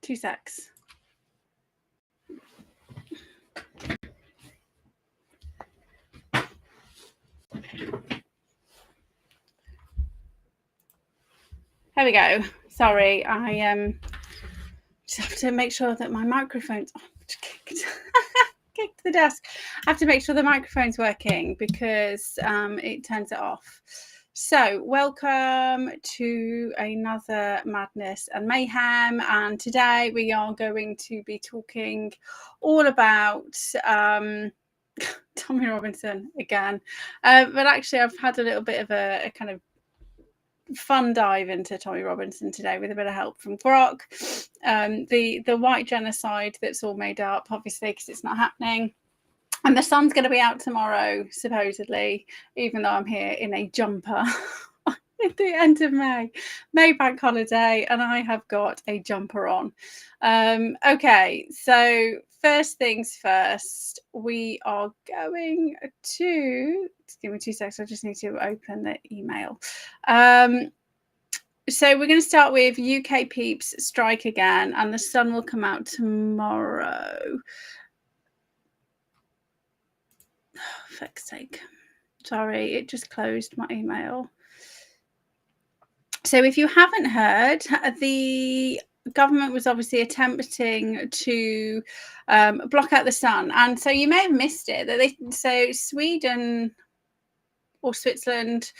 2 secs. There we go. Sorry, I just have to make sure that my microphone's kicked the desk. I have to make sure the microphone's working because it turns it off. So welcome to another Madness and Mayhem, and today we are going to be talking all about Tommy Robinson again, but actually I've had a little bit of a kind of fun dive into Tommy Robinson today with a bit of help from Grok. The white genocide that's all made up, obviously, because it's not happening. And the sun's going to be out tomorrow, supposedly, even though I'm here in a jumper at the end of May bank holiday, and I have got a jumper on. Okay, so first things first, we are going to, just give me 2 seconds, I just need to open the email. So we're going to start with UK Peeps strike again, and the sun will come out tomorrow. Oh, fuck's sake. Sorry, it just closed my email. So if you haven't heard, the government was obviously attempting to block out the sun. And so you may have missed it. So Sweden or Switzerland,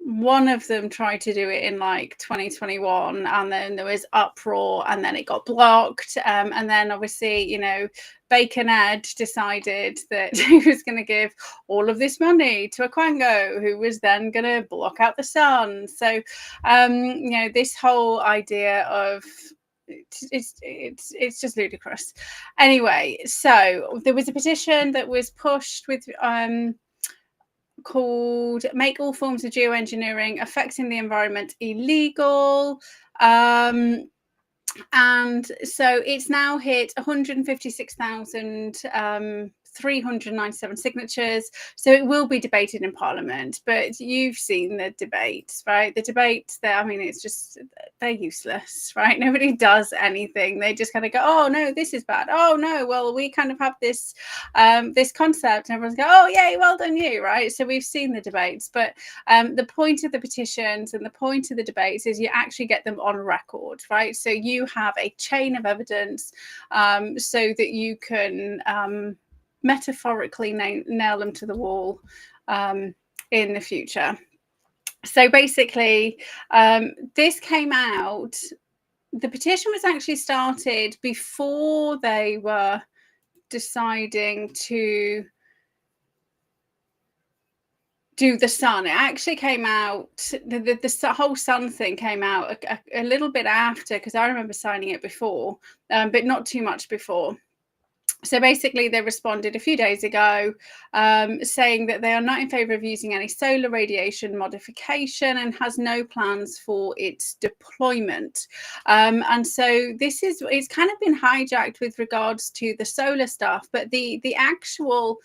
one of them tried to do it in like 2021, and then there was uproar, and then it got blocked, and then obviously, you know, Bacon Ed decided that he was going to give all of this money to a Quango, who was then going to block out the sun. So you know, this whole idea of it's just ludicrous. Anyway, so there was a petition that was pushed with called "Make All Forms of Geoengineering Affecting the Environment Illegal." And so it's now hit 156,397 signatures. So it will be debated in Parliament. But you've seen the debates, right? The debates, I mean, it's just, they're useless, right? Nobody does anything. They just kind of go, oh, no, this is bad. Oh, no, well, we kind of have this this concept. And everyone's go, oh, yay, well done you, right? So we've seen the debates. But the point of the petitions and the point of the debates is you actually get them on record, right? So you have a chain of evidence so that you can metaphorically nail them to the wall in the future. So basically, this came out, the petition was actually started before they were deciding to do the sun. It actually came out, the whole sun thing came out a little bit after, because I remember signing it before, but not too much before. So basically they responded a few days ago saying that they are not in favour of using any solar radiation modification and has no plans for its deployment. And so it's kind of been hijacked with regards to the solar stuff, but the actual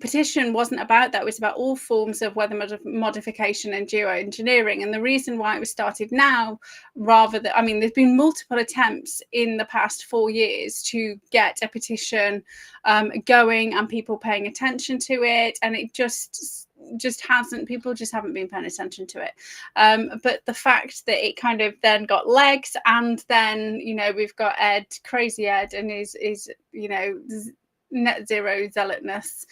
petition wasn't about that. It was about all forms of weather modification and geoengineering. And the reason why it was started now, rather than, I mean, there's been multiple attempts in the past 4 years to get a petition going and people paying attention to it, and it just hasn't, people just haven't been paying attention to it. But the fact that it kind of then got legs, and then, you know, we've got Crazy Ed and is you know, net zero zealotness.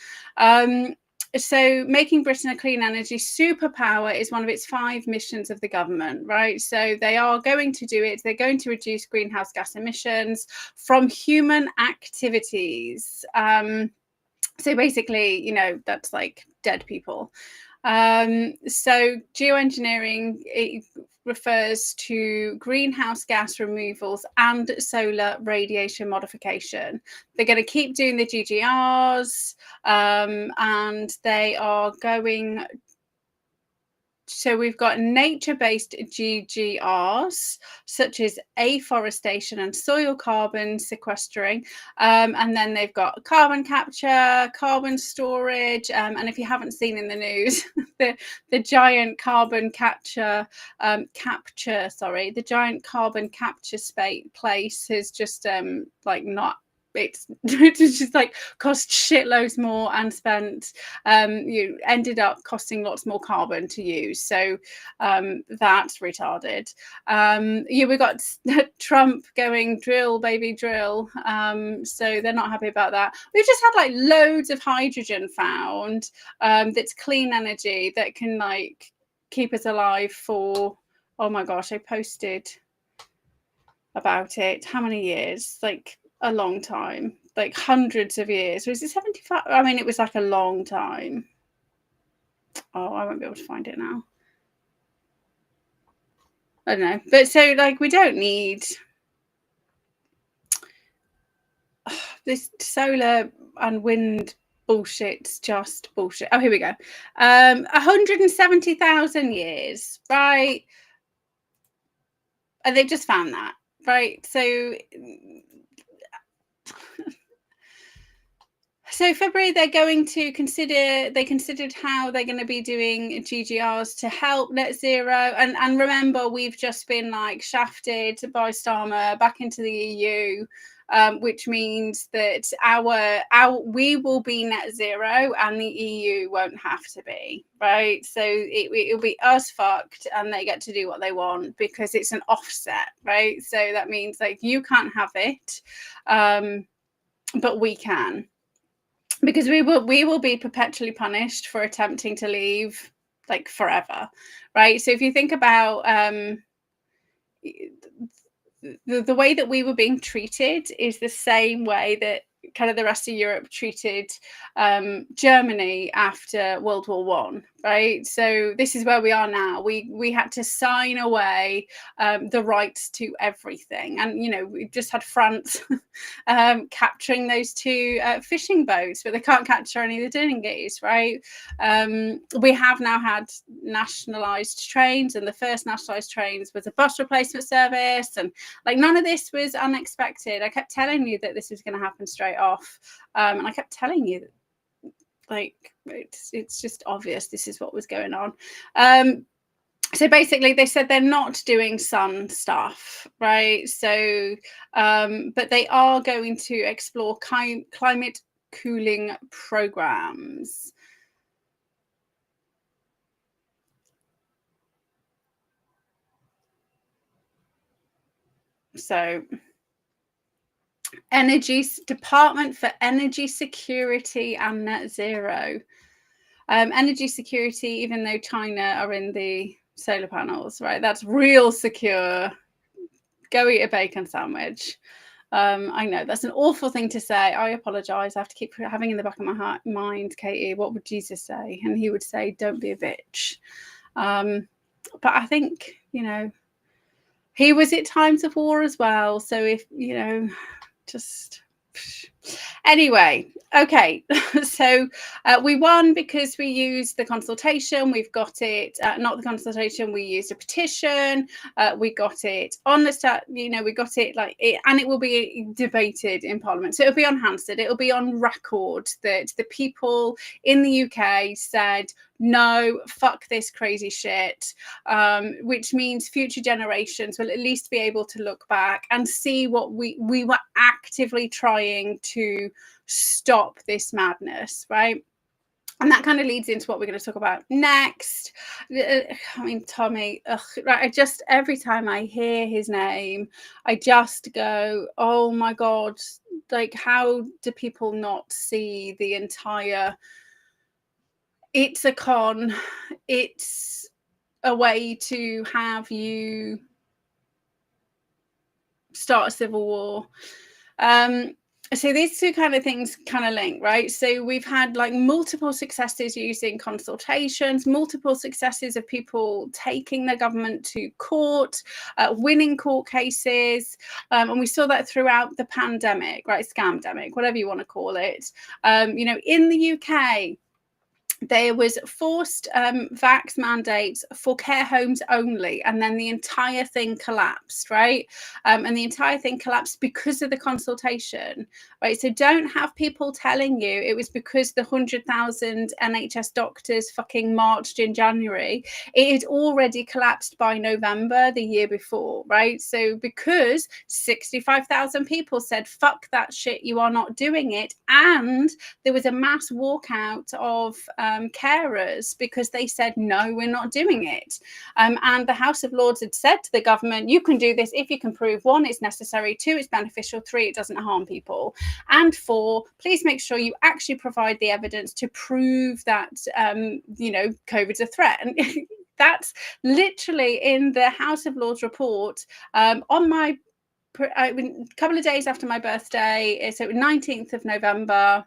So making Britain a clean energy superpower is one of its 5 missions of the government, right? So they are going to do it. They're going to reduce greenhouse gas emissions from human activities. So basically, you know, that's like dead people. So geoengineering, it refers to greenhouse gas removals and solar radiation modification. They're going to keep doing the GGRs, and they are going So we've got nature-based GGRs, such as afforestation and soil carbon sequestering. And then they've got carbon capture, carbon storage. And if you haven't seen in the news, the giant carbon capture, the giant carbon capture place has just it's just like cost shitloads more and spent you ended up costing lots more carbon to use, so that's retarded. We got Trump going drill baby drill, so they're not happy about that. We've just had like loads of hydrogen found, that's clean energy that can like keep us alive for, oh my gosh, I posted about it, how many years, like a long time, like hundreds of years. Was it 75? I mean, it was like a long time. Oh, I won't be able to find it now. I don't know. But so like we don't need this solar and wind bullshit's just bullshit. Oh, here we go. 170,000 years, right? And they've just found that, right? So February, they're going to considered how they're going to be doing GGRs to help net zero. And remember, we've just been like shafted by Starmer back into the EU, which means that we will be net zero and the EU won't have to be, right? So it'll be us fucked and they get to do what they want because it's an offset, right? So that means like you can't have it, but we can. Because we will be perpetually punished for attempting to leave like forever, right? So if you think about the way that we were being treated is the same way that kind of the rest of Europe treated Germany after World War One, right? So this is where we are now. We had to sign away the rights to everything, and we just had France capturing those two fishing boats, but they can't capture any of the dinghies, right? We have now had nationalised trains, and the first nationalised trains was a bus replacement service, and like none of this was unexpected. I kept telling you that this was going to happen straight off, and I kept telling you that, like it's just obvious this is what was going on. So basically they said they're not doing sun stuff, right? So but they are going to explore climate cooling programs. So Department for Energy Security and Net Zero. Energy security, even though China are in the solar panels, right? That's real secure. Go eat a bacon sandwich. I know that's an awful thing to say. I apologize. I have to keep having in the back of my mind, Katie, what would Jesus say? And he would say, don't be a bitch. But I think, he was at times of war as well. So if, just... Anyway, okay, so we won because we used the consultation. We've got it, not the consultation, we used a petition. We got it on the start, we got it like it, and it will be debated in Parliament. So it'll be on Hansard, it'll be on record that the people in the UK said, no, fuck this crazy shit, which means future generations will at least be able to look back and see what we were actively trying to stop this madness, right? And that kind of leads into what we're going to talk about next. I mean, Tommy, right, every time I hear his name, I just go, oh my God, like, how do people not see the entire... It's a con. It's a way to have you start a civil war. So these two kind of things kind of link, right? So we've had like multiple successes using consultations, multiple successes of people taking the government to court, winning court cases. And we saw that throughout the pandemic, right? Scamdemic, whatever you want to call it. In the UK, there was forced vax mandates for care homes only, and then the entire thing collapsed, right? And the entire thing collapsed because of the consultation, right? So don't have people telling you it was because the 100,000 NHS doctors fucking marched in January. It had already collapsed by November the year before, right? So because 65,000 people said, fuck that shit, you are not doing it, and there was a mass walkout of carers because they said, no, we're not doing it. And the House of Lords had said to the government, you can do this if you can prove, one, it's necessary, two, it's beneficial, three, it doesn't harm people, and four, please make sure you actually provide the evidence to prove that, COVID's a threat. And that's literally in the House of Lords report on my a couple of days after my birthday, so 19th of November.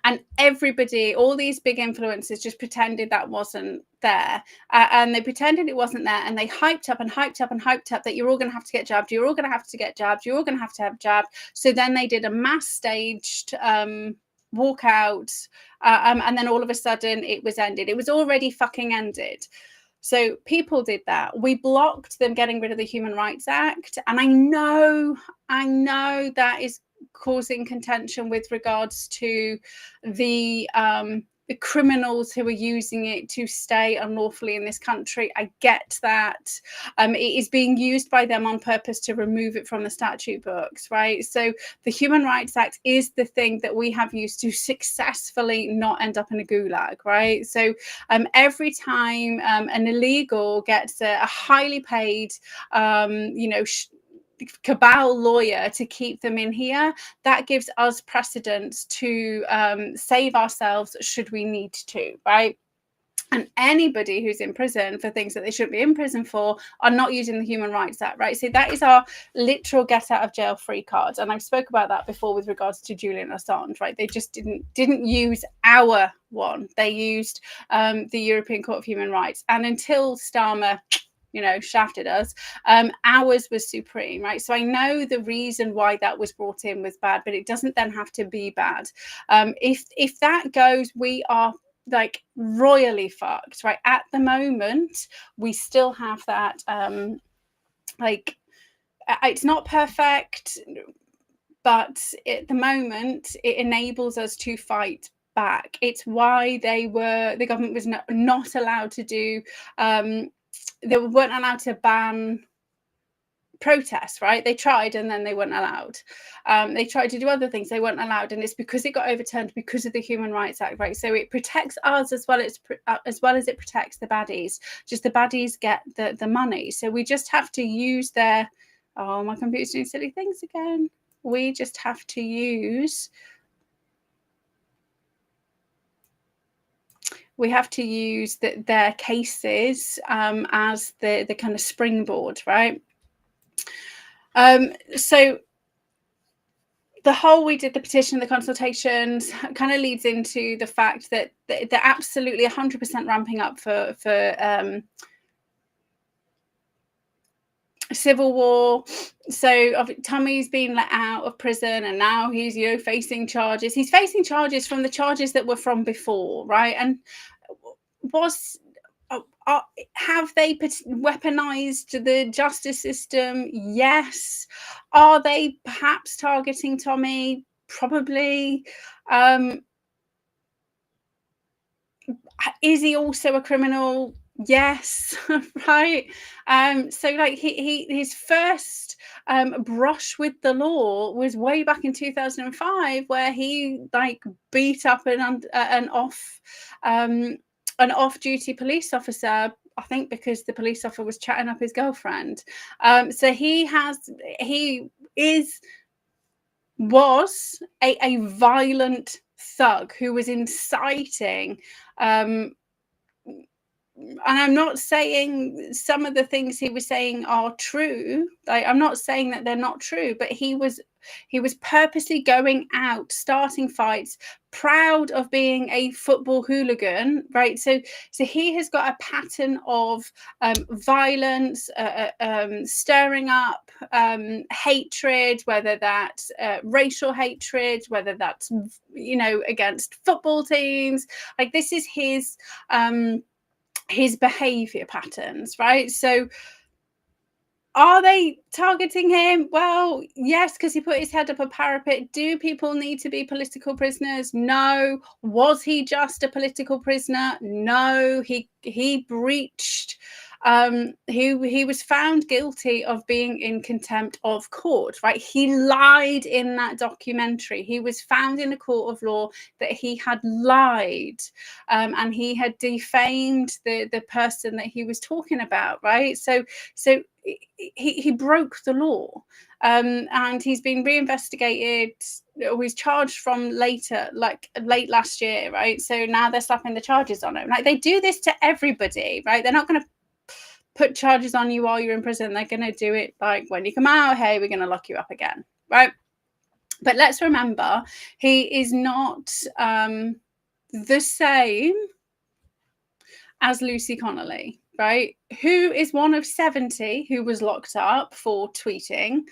And everybody, all these big influencers, just pretended that wasn't there, and they pretended it wasn't there, and they hyped up and hyped up and hyped up that you're all going to have to get jabbed, you're all going to have to get jabbed, you're all going to have jabbed. So then they did a mass staged walkout, and then all of a sudden it was ended. It was already fucking ended. So people did that. We blocked them getting rid of the Human Rights Act, and I know that is causing contention with regards to the criminals who are using it to stay unlawfully in this country. I get that. It is being used by them on purpose to remove it from the statute books, right? So the Human Rights Act is the thing that we have used to successfully not end up in a gulag, right? So every time an illegal gets a highly paid, cabal lawyer to keep them in here, that gives us precedence to save ourselves should we need to, right? And anybody who's in prison for things that they shouldn't be in prison for are not using the Human Rights Act, right? So that is our literal get out of jail free card. And I've spoke about that before with regards to Julian Assange, right? They just didn't use our one. They used the European Court of Human Rights. And until Starmer shafted us, ours was supreme, right? So I know the reason why that was brought in was bad, but it doesn't then have to be bad. If that goes, we are like royally fucked, right? At the moment, we still have that, it's not perfect, but at the moment, it enables us to fight back. It's why the government was not allowed to do, they weren't allowed to ban protests, right? They tried and then they weren't allowed. They tried to do other things, they weren't allowed, and it's because it got overturned because of the Human Rights Act, right? So it protects us as well as it protects the baddies. Just the baddies get the money. So we just have to use their, oh, my computer's doing silly things again. We just have to use their cases as the kind of springboard, right? So the whole, we did the petition, the consultations, kind of leads into the fact that they're absolutely 100% ramping up for civil war. So Tommy's been let out of prison, and now he's facing charges. He's facing charges from the charges that were from before, right? And have they weaponized the justice system? Yes. Are they perhaps targeting Tommy? Probably. Is he also a criminal? Yes. Right. So like his first brush with the law was way back in 2005, where he like beat up an off-duty police officer, I think because the police officer was chatting up his girlfriend. So he was a violent thug who was inciting I'm not saying some of the things he was saying are true. I'm not saying that they're not true, but he was purposely going out, starting fights, proud of being a football hooligan, right? So he has got a pattern of violence, stirring up hatred, whether that's racial hatred, whether that's, against football teams. Like, this is his behavior patterns, right? So are they targeting him? Well, yes, because he put his head up a parapet. Do people need to be political prisoners? No. Was he just a political prisoner? No. He breached. He was found guilty of being in contempt of court, right? He lied in that documentary. He was found in a court of law that he had lied, and he had defamed the person that he was talking about, right? So he broke the law, and he's been reinvestigated. He's charged from late last year, right? So now they're slapping the charges on him. Like, they do this to everybody, right? They're not going to put charges on you while you're in prison. They're going to do it like when you come out. Hey, we're going to lock you up again, right? But let's remember, he is not the same as Lucy Connolly, right? Who is one of 70 who was locked up for tweeting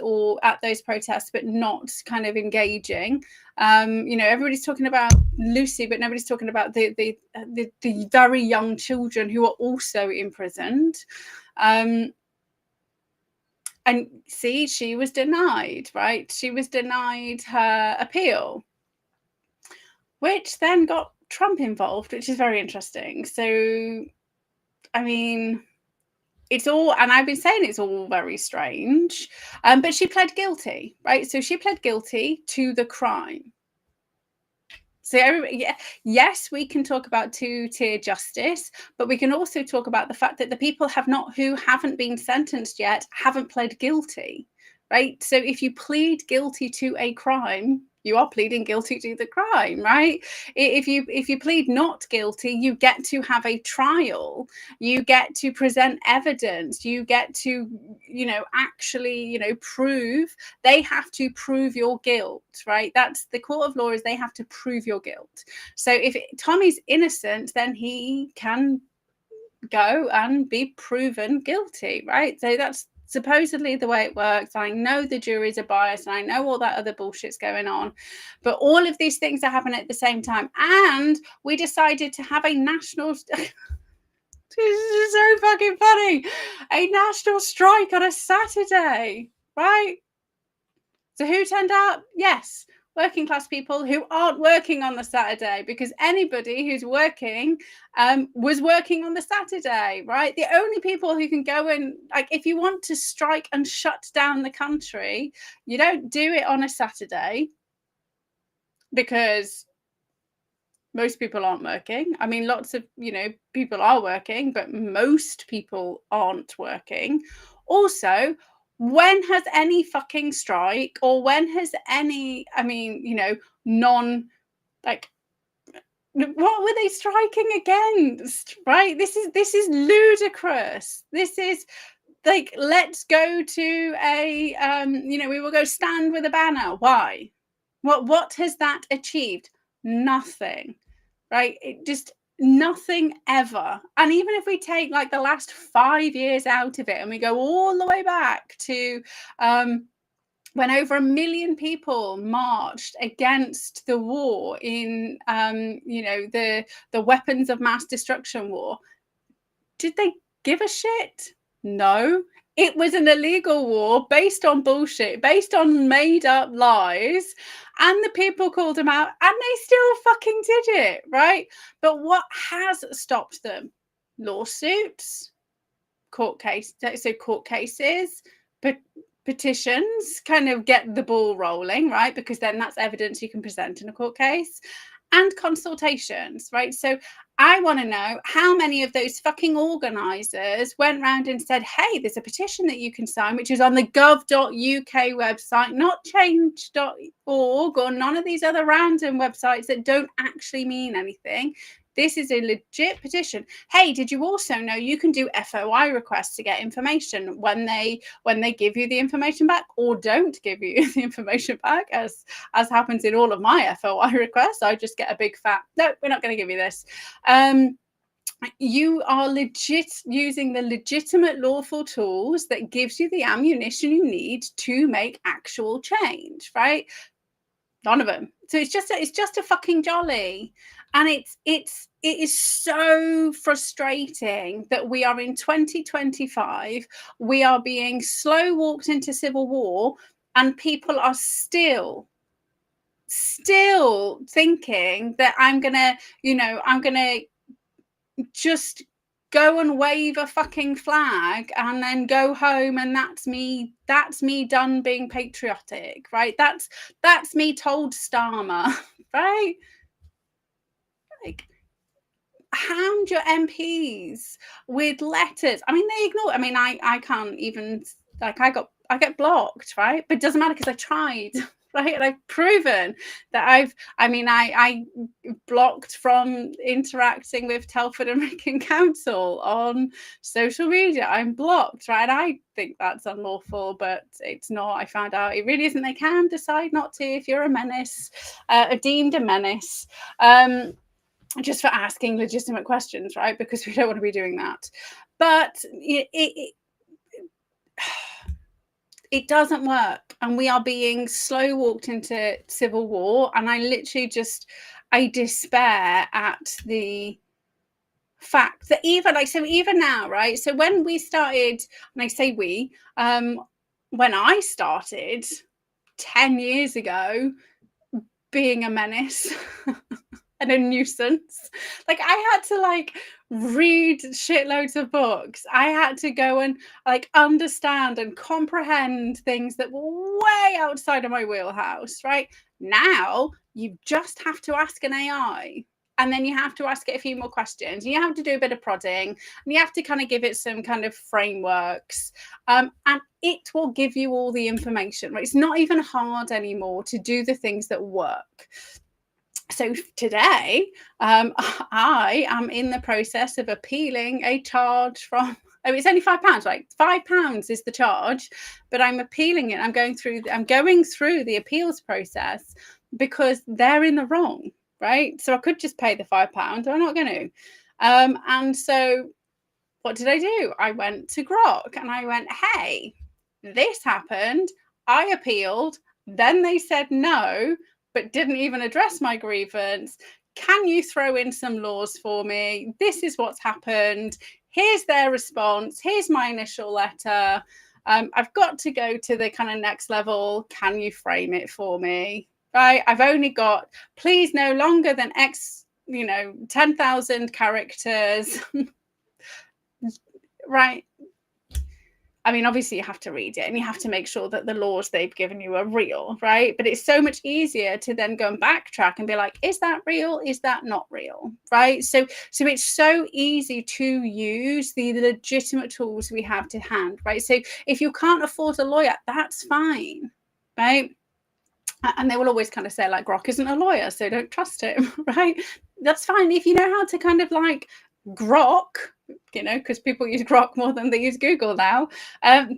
or at those protests, but not kind of engaging. Everybody's talking about Lucy, but nobody's talking about the very young children who are also imprisoned. And see, she was denied, right? She was denied her appeal, which then got Trump involved, which is very interesting. So, I mean, it's all, and I've been saying it's all very strange, but she pled guilty, right? So she pled guilty to the crime. So yes, we can talk about two-tier justice, but we can also talk about the fact that the people who haven't been sentenced yet haven't pled guilty, right? So if you plead guilty to a crime, you are pleading guilty to the crime, right? If you plead not guilty, you get to have a trial, you get to present evidence, you get to, actually, prove. They have to prove your guilt, right? That's the court of law, is they have to prove your guilt. So if Tommy's innocent, then he can go and be proven guilty, right? So that's supposedly the way it works. I know the juries are biased, and I know all that other bullshit's going on, but all of these things are happening at the same time. And we decided to have a national this is so fucking funny, a national strike on a Saturday, right? So who turned up? Yes, working class people who aren't working on the Saturday, because anybody who's working was working on the Saturday, right? The only people who can go and, like, if you want to strike and shut down the country, you don't do it on a Saturday, because most people aren't working. I mean, lots of, people are working, but most people aren't working. Also, when has any fucking strike, or when has any, what were they striking against, right? This is ludicrous. This is like, let's go to a, we will go stand with a banner. Why? What has that achieved? Nothing, right? It just, nothing ever. And even if we take like the last 5 years out of it, and we go all the way back to when over 1 million people marched against the war in the weapons of mass destruction war, did they give a shit? No. It was an illegal war based on bullshit, based on made up lies, and the people called them out, and they still fucking did it, right? But what has stopped them? Lawsuits, court cases, but petitions kind of get the ball rolling, right? Because then that's evidence you can present in a court case, and consultations, right? So I want to know how many of those fucking organisers went round and said, hey, there's a petition that you can sign, which is on the gov.uk website, not change.org or none of these other random websites that don't actually mean anything. This is a legit petition. Hey, did you also know you can do FOI requests to get information when they give you the information back, or don't give you the information back, as happens in all of my FOI requests. I just get a big fat, no, we're not going to give you this. You are legit using the legitimate lawful tools that gives you the ammunition you need to make actual change, right? None of them. So it's just a fucking jolly. And it is so frustrating that we are in 2025, we are being slow walked into civil war, and people are still thinking that I'm gonna just go and wave a fucking flag and then go home, and that's me done being patriotic, right? That's me told Starmer, right? Like, hound your MPs with letters. I mean, they ignore. I mean, I can't even, like, I get blocked, right? But it doesn't matter because I tried. Right, and I've proven that I blocked from interacting with Telford and Wrekin Council on social media. I'm blocked, right? I think that's unlawful, but it's not. I found out it really isn't. They can decide not to if you're a menace, deemed a menace, just for asking legitimate questions, right? Because we don't want to be doing that. But it doesn't work, and we are being slow walked into civil war. And I literally I despair at the fact that even now, right? So when we started, and I say we, when I started 10 years ago being a menace and a nuisance, like, I had to read shitloads of books. I had to go and understand and comprehend things that were way outside of my wheelhouse, right? Now you just have to ask an AI, and then you have to ask it a few more questions. You have to do a bit of prodding, and you have to kind of give it some kind of frameworks, and it will give you all the information, right? It's not even hard anymore to do the things that work. So today, I am in the process of appealing a charge from, it's only £5, right? £5 is the charge, but I'm appealing it. I'm going through the appeals process because they're in the wrong, right? So I could just pay the £5, but I'm not going to. And so what did I do? I went to Grok and I went, hey, this happened. I appealed. Then they said no, but didn't even address my grievance. Can you throw in some laws for me? This is what's happened. Here's their response. Here's my initial letter. I've got to go to the kind of next level. Can you frame it for me? Right? I've only got, please, no longer than X, 10,000 characters. Right? I mean, obviously you have to read it and you have to make sure that the laws they've given you are real, right? But it's so much easier to then go and backtrack and be like, is that real? Is that not real? Right? So it's so easy to use the legitimate tools we have to hand, right? So if you can't afford a lawyer, that's fine, right? And they will always kind of say, like, Grok isn't a lawyer, so don't trust him, right? That's fine. If you know how to kind of Grok, because people use Grok more than they use Google now,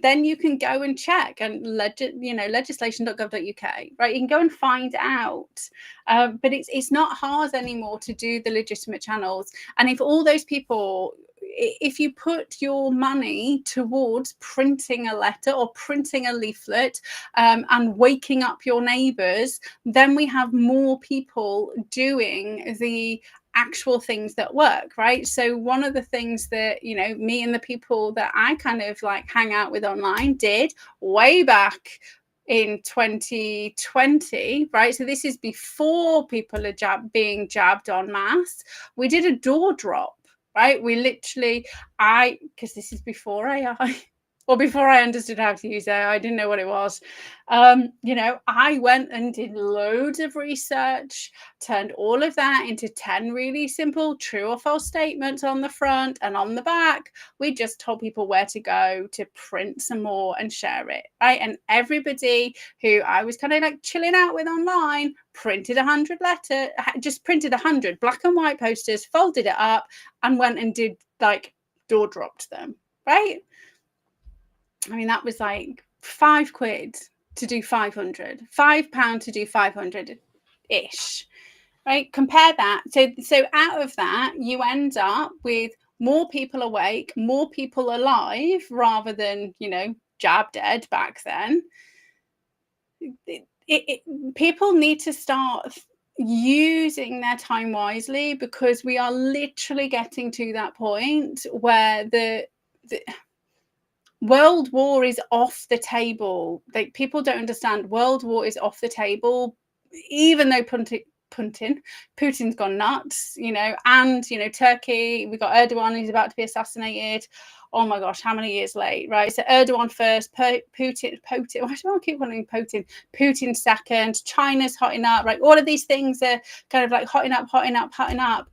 then you can go and check and legislation.gov.uk, right? You can go and find out. But it's not hard anymore to do the legitimate channels. And if all those people, if you put your money towards printing a letter or printing a leaflet, and waking up your neighbours, then we have more people doing the actual things that work, right? So one of the things that, me and the people that I kind of hang out with online did way back in 2020, right? So this is before people are being jabbed en masse. We did a door drop, right? We literally, because this is before AI, or before I understood how to use AI, I didn't know what it was. I went and did loads of research, turned all of that into 10 really simple true or false statements on the front, and on the back, we just told people where to go to print some more and share it, right? And everybody who I was kind of like chilling out with online printed 100 letters, just printed 100 black and white posters, folded it up, and went and did like door dropped them, right? I mean, that was like £5 to do 500, £5 to do 500 ish, right? Compare that. So out of that, you end up with more people awake, more people alive, rather than, jab dead back then. People need to start using their time wisely, because we are literally getting to that point where the World War is off the table. Like, people don't understand, World War is off the table, even though Putin's gone nuts, and Turkey, we've got Erdogan, who's about to be assassinated. Oh my gosh, how many years late, right? So Erdogan first, Putin, why do I keep calling him Putin second, China's hotting up, right? All of these things are kind of like hotting up.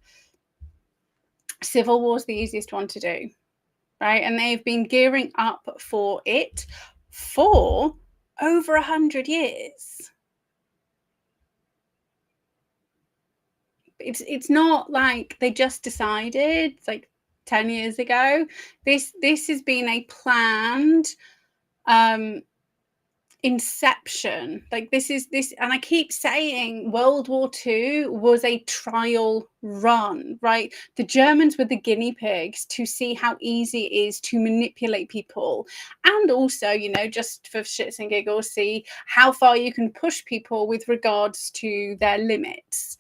Civil war's the easiest one to do, right? And they've been gearing up for it for over 100 years. It's not like they just decided like 10 years ago. This has been a planned inception. Like, this, and I keep saying World War II was a trial run, right? The Germans were the guinea pigs to see how easy it is to manipulate people, and also, just for shits and giggles, see how far you can push people with regards to their limits.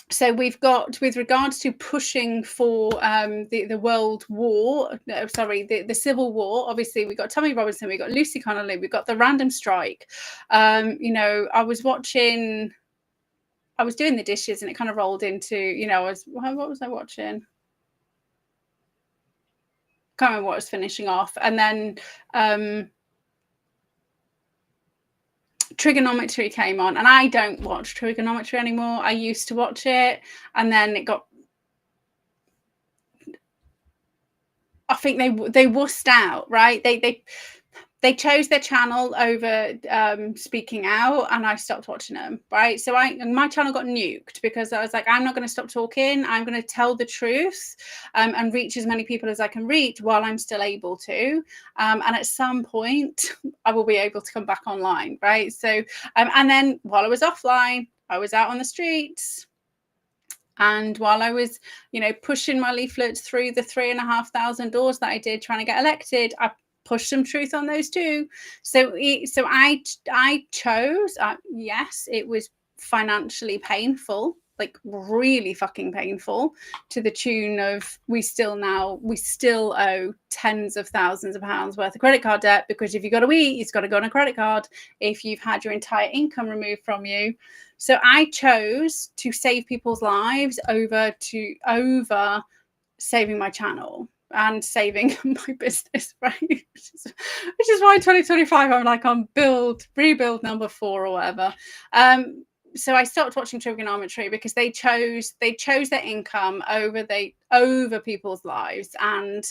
So we've got, with regards to pushing for the World War, the Civil War, obviously we've got Tommy Robinson, we've got Lucy Connolly, we've got the random strike. I was doing the dishes and it kind of rolled into, what was I watching? Can't remember what I was finishing off. And then Trigonometry came on, and I don't watch Trigonometry anymore. I used to watch it, and then it got, I think they wussed out, right? They chose their channel over speaking out, and I stopped watching them, right? So my channel got nuked because I was like, I'm not going to stop talking. I'm going to tell the truth and reach as many people as I can reach while I'm still able to. And at some point, I will be able to come back online, right? So, and then while I was offline, I was out on the streets. And while I was, pushing my leaflets through the 3,500 doors that I did trying to get elected, I pushed some truth on those too. So I chose, yes, it was financially painful, like really fucking painful, to the tune of we still owe tens of thousands of pounds worth of credit card debt, because if you've got to eat, it's got to go on a credit card if you've had your entire income removed from you. So I chose to save people's lives over saving my channel and saving my business, right? Which is why 2025 I'm like on rebuild number 4 or whatever. So I stopped watching Trigonometry because they chose their income over people's lives, and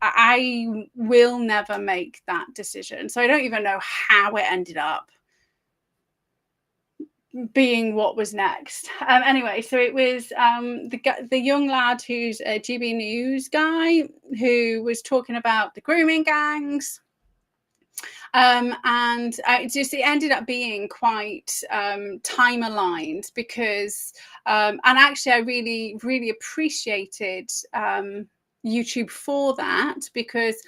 I will never make that decision. So I don't even know how it ended up being what was next. Anyway, so it was the young lad who's a GB News guy who was talking about the grooming gangs. And it ended up being quite time aligned, because and actually I really, really appreciated YouTube for that, because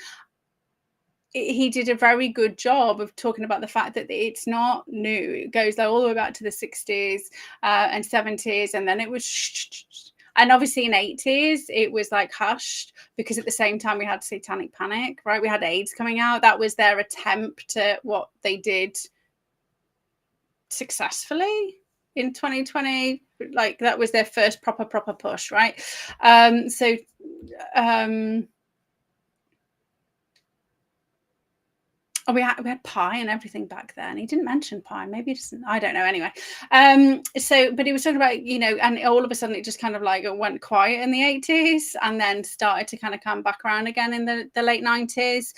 he did a very good job of talking about the fact that it's not new. It goes all the way back to the 60s and 70s, and then it was and obviously in 80s it was like hushed, because at the same time we had Satanic Panic, right? We had AIDS coming out. That was their attempt at what they did successfully in 2020. Like, that was their first proper push, right? Oh, we had pie and everything back then. He didn't mention pie. Maybe he doesn't. I don't know. Anyway, but he was talking about, and all of a sudden it just kind of like it went quiet in the 80s and then started to kind of come back around again in the late 90s.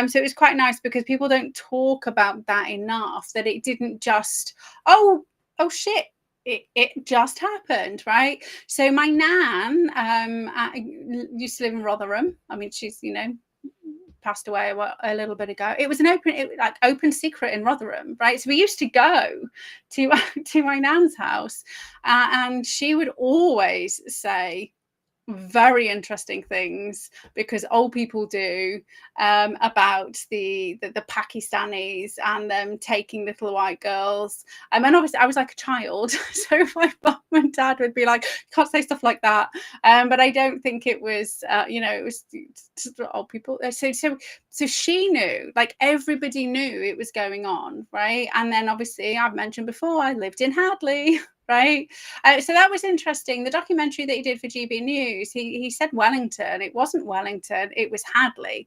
So it was quite nice because people don't talk about that enough, that it didn't just, oh shit, it just happened, right? So my nan used to live in Rotherham. I mean, she's, passed away a little bit ago. It was an open secret in Rotherham, right? So we used to go to my nan's house, and she would always say very interesting things, because old people do, about the Pakistanis and them taking little white girls. And obviously I was like a child, so my mum and dad would be like, you can't say stuff like that. But I don't think it was, it was old people. So she knew, like everybody knew it was going on, right? And then obviously I've mentioned before, I lived in Hadley. Right. So that was interesting. The documentary that he did for GB News, he said Wellington. It wasn't Wellington. It was Hadley.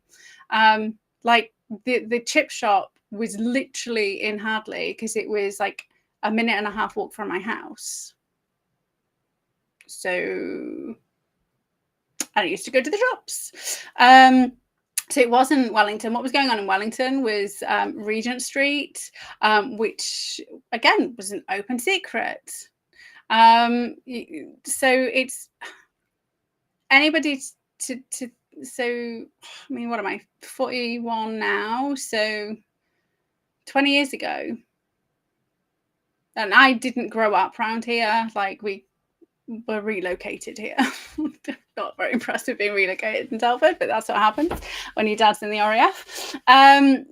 Like the chip shop was literally in Hadley, because it was like a minute and a half walk from my house. So I used to go to the shops. So it wasn't Wellington. What was going on in Wellington was Regent Street, which again was an open secret. So it's anybody to so, I mean, what am I, 41 now? So 20 years ago. And I didn't grow up around here. Like, we were relocated here. Not very impressed with being relocated in Telford, but that's what happens when your dad's in the RAF. But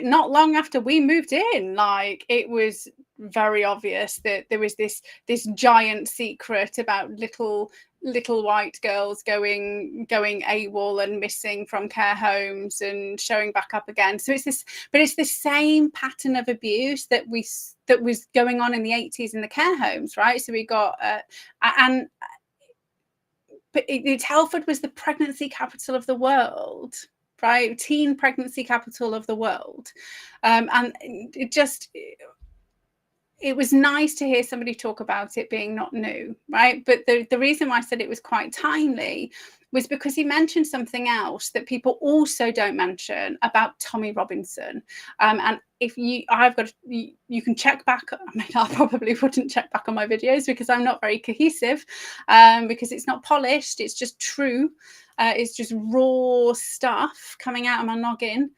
not long after we moved in, like, it was very obvious that there was this giant secret about little white girls going AWOL and missing from care homes and showing back up again. So it's the same pattern of abuse that was going on in the 80s in the care homes, right? So we got Telford was the pregnancy capital of the world, right? Teen pregnancy capital of the world. And it was nice to hear somebody talk about it being not new, right? But the reason why I said it was quite timely was because he mentioned something else that people also don't mention about Tommy Robinson. And if you can check back. I mean, I probably wouldn't check back on my videos because I'm not very cohesive, because it's not polished. It's just true. It's just raw stuff coming out of my noggin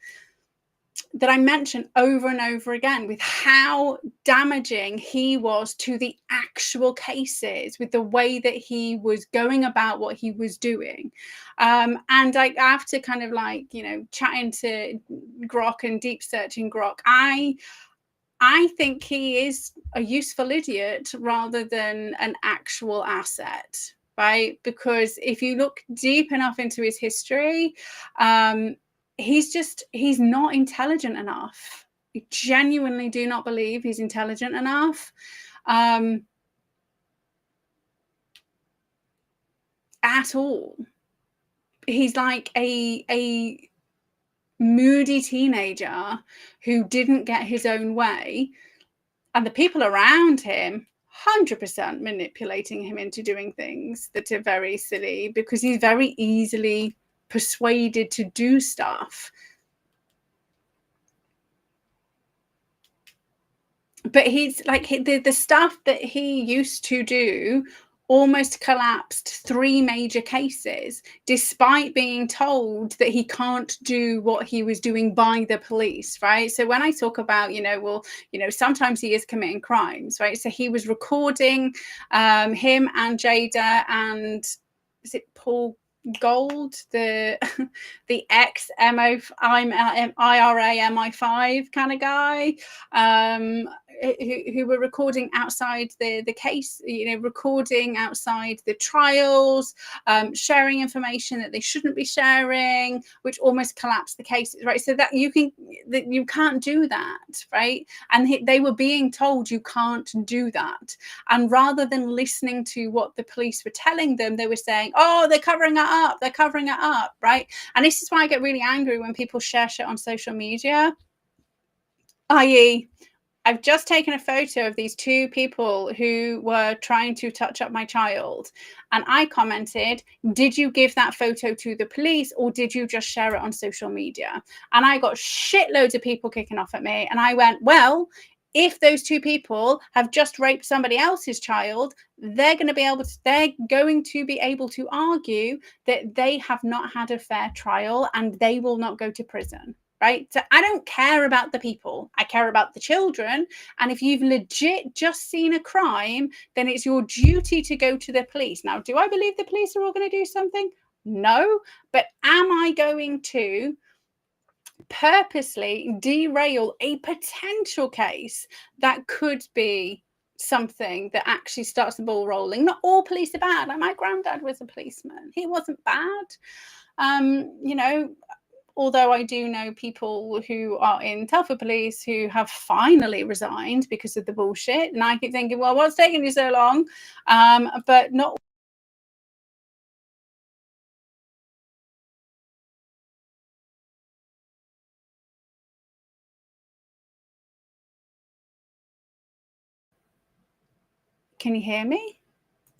that I mentioned over and over again, with how damaging he was to the actual cases, with the way that he was going about what he was doing. And after kind of like, chatting to Grok and deep searching Grok, I think he is a useful idiot rather than an actual asset, right? Because if you look deep enough into his history, he's not intelligent enough. I genuinely do not believe he's intelligent enough. At all. He's like a moody teenager who didn't get his own way, and the people around him 100% manipulating him into doing things that are very silly, because he's very easily persuaded to do stuff. But he's like, the stuff that he used to do almost collapsed 3 major cases, despite being told that he can't do what he was doing by the police, right? So when I talk about, sometimes he is committing crimes, right? So he was recording him and Jada and, is it Paul Gold, the ex IRA MI5 kind of guy, who were recording outside the case, recording outside the trials, sharing information that they shouldn't be sharing, which almost collapsed the cases, right? So that you can't do that, right? And they were being told you can't do that. And rather than listening to what the police were telling them, they were saying, oh, they're covering it up, right? And this is why I get really angry when people share shit on social media, i.e., I've just taken a photo of these two people who were trying to touch up my child. And I commented, did you give that photo to the police or did you just share it on social media? And I got shitloads of people kicking off at me. And I went, well, if those two people have just raped somebody else's child, they're going to be able to argue that they have not had a fair trial and they will not go to prison. Right? So I don't care about the people. I care about the children. And if you've legit just seen a crime, then it's your duty to go to the police. Now, do I believe the police are all going to do something? No. But am I going to purposely derail a potential case that could be something that actually starts the ball rolling? Not all police are bad. Like my granddad was a policeman. He wasn't bad. Although I do know people who are in Telford Police who have finally resigned because of the bullshit. And I keep thinking, well, what's taking you so long? But not. Can you hear me?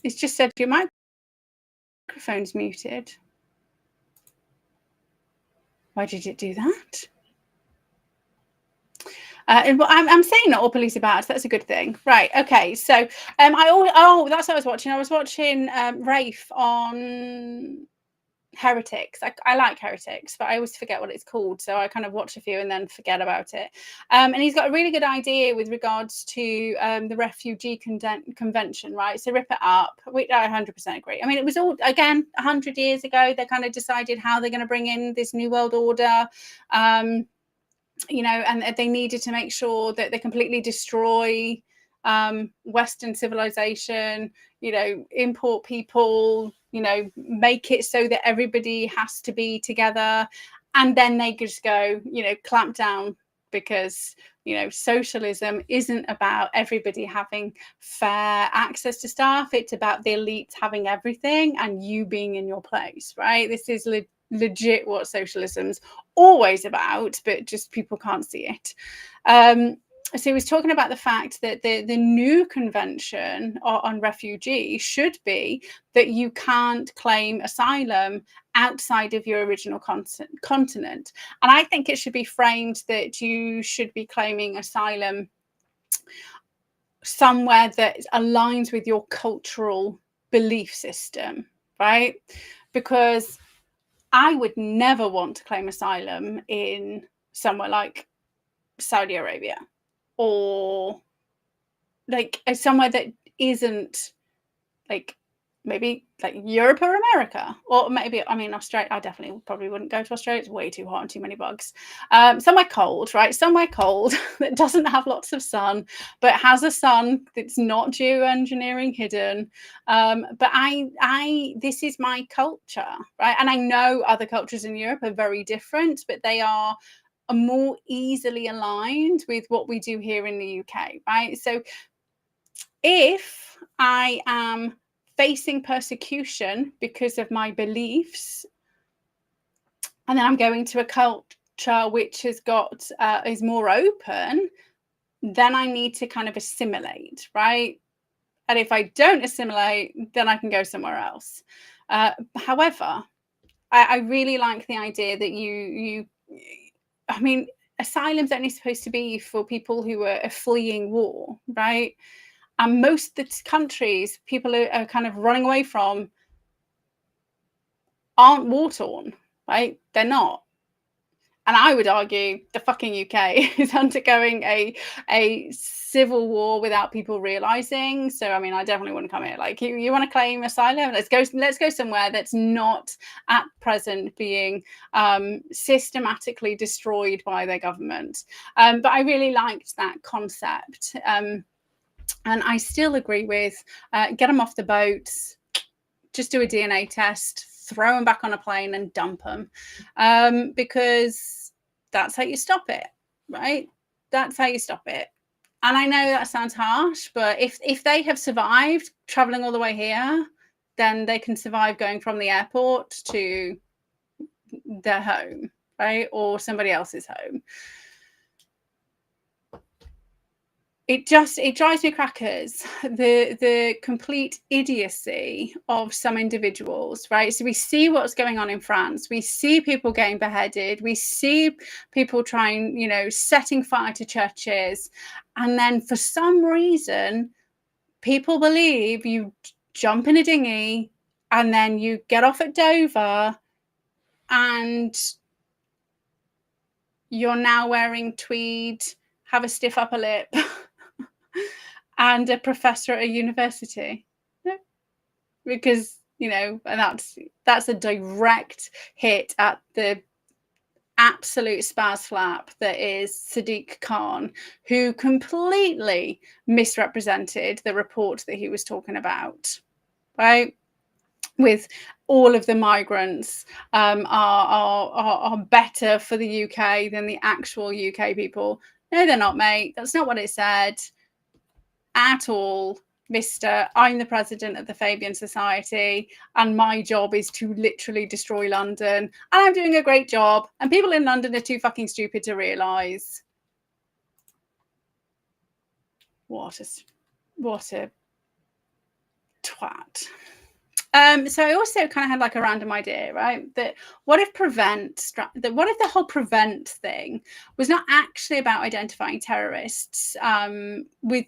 It's just said your microphone's muted. Why did it do that? I'm saying not all police are bad. So that's a good thing, right? Okay, so that's what I was watching. I was watching Rafe on Heretics. I like Heretics, but I always forget what it's called. So I kind of watch a few and then forget about it. And he's got a really good idea with regards to the refugee convention, right? So rip it up, which I 100% agree. I mean, it was all, again, 100 years ago, they kind of decided how they're going to bring in this new world order. And they needed to make sure that they completely destroy Western civilization, import people, make it so that everybody has to be together. And then they just go, clamp down because, socialism isn't about everybody having fair access to stuff. It's about the elites having everything and you being in your place, right? This is legit what socialism's always about, but just people can't see it. So he was talking about the fact that the new convention on refugees should be that you can't claim asylum outside of your original continent. And I think it should be framed that you should be claiming asylum somewhere that aligns with your cultural belief system, right? Because I would never want to claim asylum in somewhere like Saudi Arabia or like somewhere that isn't like maybe like Europe or America, or maybe, Australia. I definitely probably wouldn't go to Australia. It's way too hot and too many bugs. Somewhere cold, right? Somewhere cold that doesn't have lots of sun, but has a sun that's not geoengineering hidden. But this is my culture, right? And I know other cultures in Europe are very different, but they are more easily aligned with what we do here in the UK, right? So if I am facing persecution because of my beliefs, and then I'm going to a culture which has got is more open, then I need to kind of assimilate, right? And if I don't assimilate, then I can go somewhere else. However, I really like the idea that asylum's only supposed to be for people who are fleeing war, right? And most of the countries people are kind of running away from aren't war-torn, right? They're not. and I would argue the fucking UK is undergoing a civil war without people realizing. So I mean, I definitely wouldn't come here. Like, you want to claim asylum? Let's go somewhere that's not at present being systematically destroyed by their government. But I really liked that concept. And I still agree with get them off the boats, just do a DNA test, throw them back on a plane and dump them, because that's how you stop it, right? That's how you stop it. And I know that sounds harsh, but if they have survived traveling all the way here, then they can survive going from the airport to their home, right? Or somebody else's home. It drives me crackers, the complete idiocy of some individuals, right? So we see what's going on in France. We see people getting beheaded. We see people trying, setting fire to churches. And then for some reason, people believe you jump in a dinghy and then you get off at Dover and you're now wearing tweed, have a stiff upper lip, and a professor at a university. No. Because, and that's a direct hit at the absolute spaz flap that is Sadiq Khan, who completely misrepresented the report that he was talking about, right? With all of the migrants are better for the UK than the actual UK people. No, they're not, mate. That's not what it said at all, Mr. I'm the president of the Fabian Society, and my job is to literally destroy London, and I'm doing a great job, and people in London are too fucking stupid to realise. What a twat. So I also kind of had like a random idea, right? That what if the whole prevent thing was not actually about identifying terrorists, with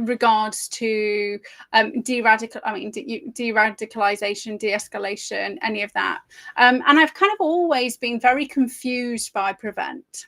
regards to deradicalization, de-escalation, any of that. And I've kind of always been very confused by prevent.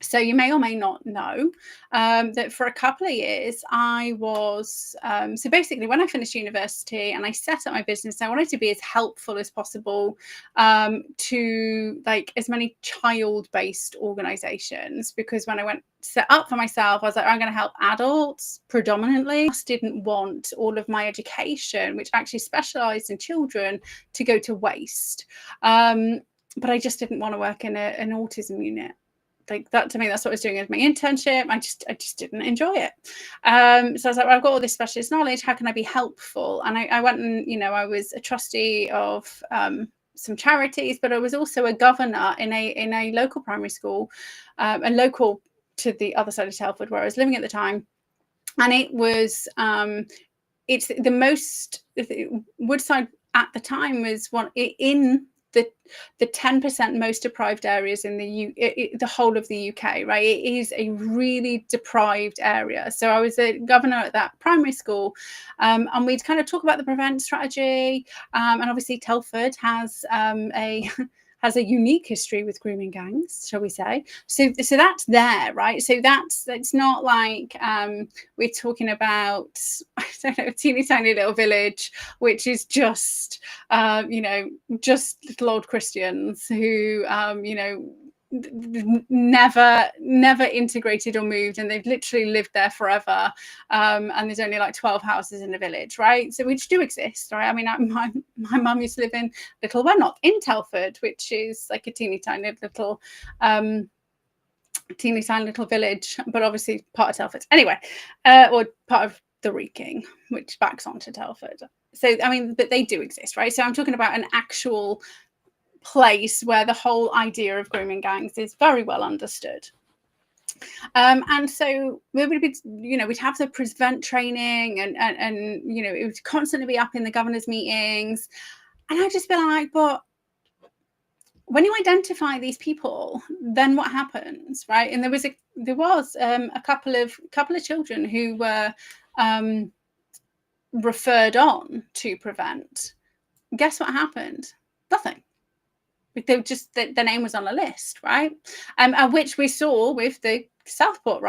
So you may or may not know that for a couple of years I was, so basically when I finished university and I set up my business, I wanted to be as helpful as possible to like as many child-based organizations, because when I went set up for myself, I was like, I'm going to help adults predominantly. I just didn't want all of my education, which actually specialized in children, to go to waste. But I just didn't want to work in an autism unit. Like that, to me, that's what I was doing as my internship. I just didn't enjoy it. So I was like, well, I've got all this specialist knowledge. How can I be helpful? And I went and, I was a trustee of some charities, but I was also a governor in a local primary school, a local to the other side of Telford where I was living at the time. And it was, it's the most, Woodside at the time was one in the 10% most deprived areas in the whole of the UK, right? It is a really deprived area. So I was a governor at that primary school, and we'd kind of talk about the prevent strategy. And obviously Telford has has a unique history with grooming gangs, shall we say. So that's there, right? So that's not like we're talking about, I don't know, a teeny tiny little village, which is just, just little old Christians who, never integrated or moved, and they've literally lived there forever, and there's only like 12 houses in the village, right? So which do exist, right? I mean, my mum used to live in not in Telford, which is like a teeny tiny little village, but obviously part of Telford anyway, or part of the Reeking, which backs onto Telford. So I mean, but they do exist, right? So I'm talking about an actual place where the whole idea of grooming gangs is very well understood. And so we would be, we'd have the prevent training, and it would constantly be up in the governor's meetings, and I'd just be like, but when you identify these people, then what happens, right? And there was a couple of children who were referred on to prevent. Guess what happened? Nothing. They were just the name was on a list, right? Which we saw with the Southport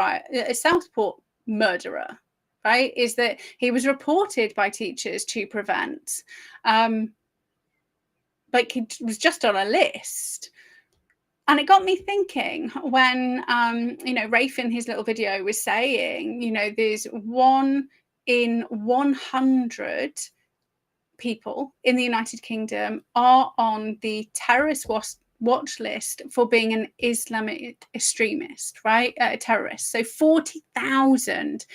Southport murderer, right? Is that he was reported by teachers to prevent, like he was just on a list. And it got me thinking when, Rafe in his little video was saying, there's 1 in 100 people in the United Kingdom are on the terrorist watch list for being an Islamic extremist, right? A terrorist. So 40,000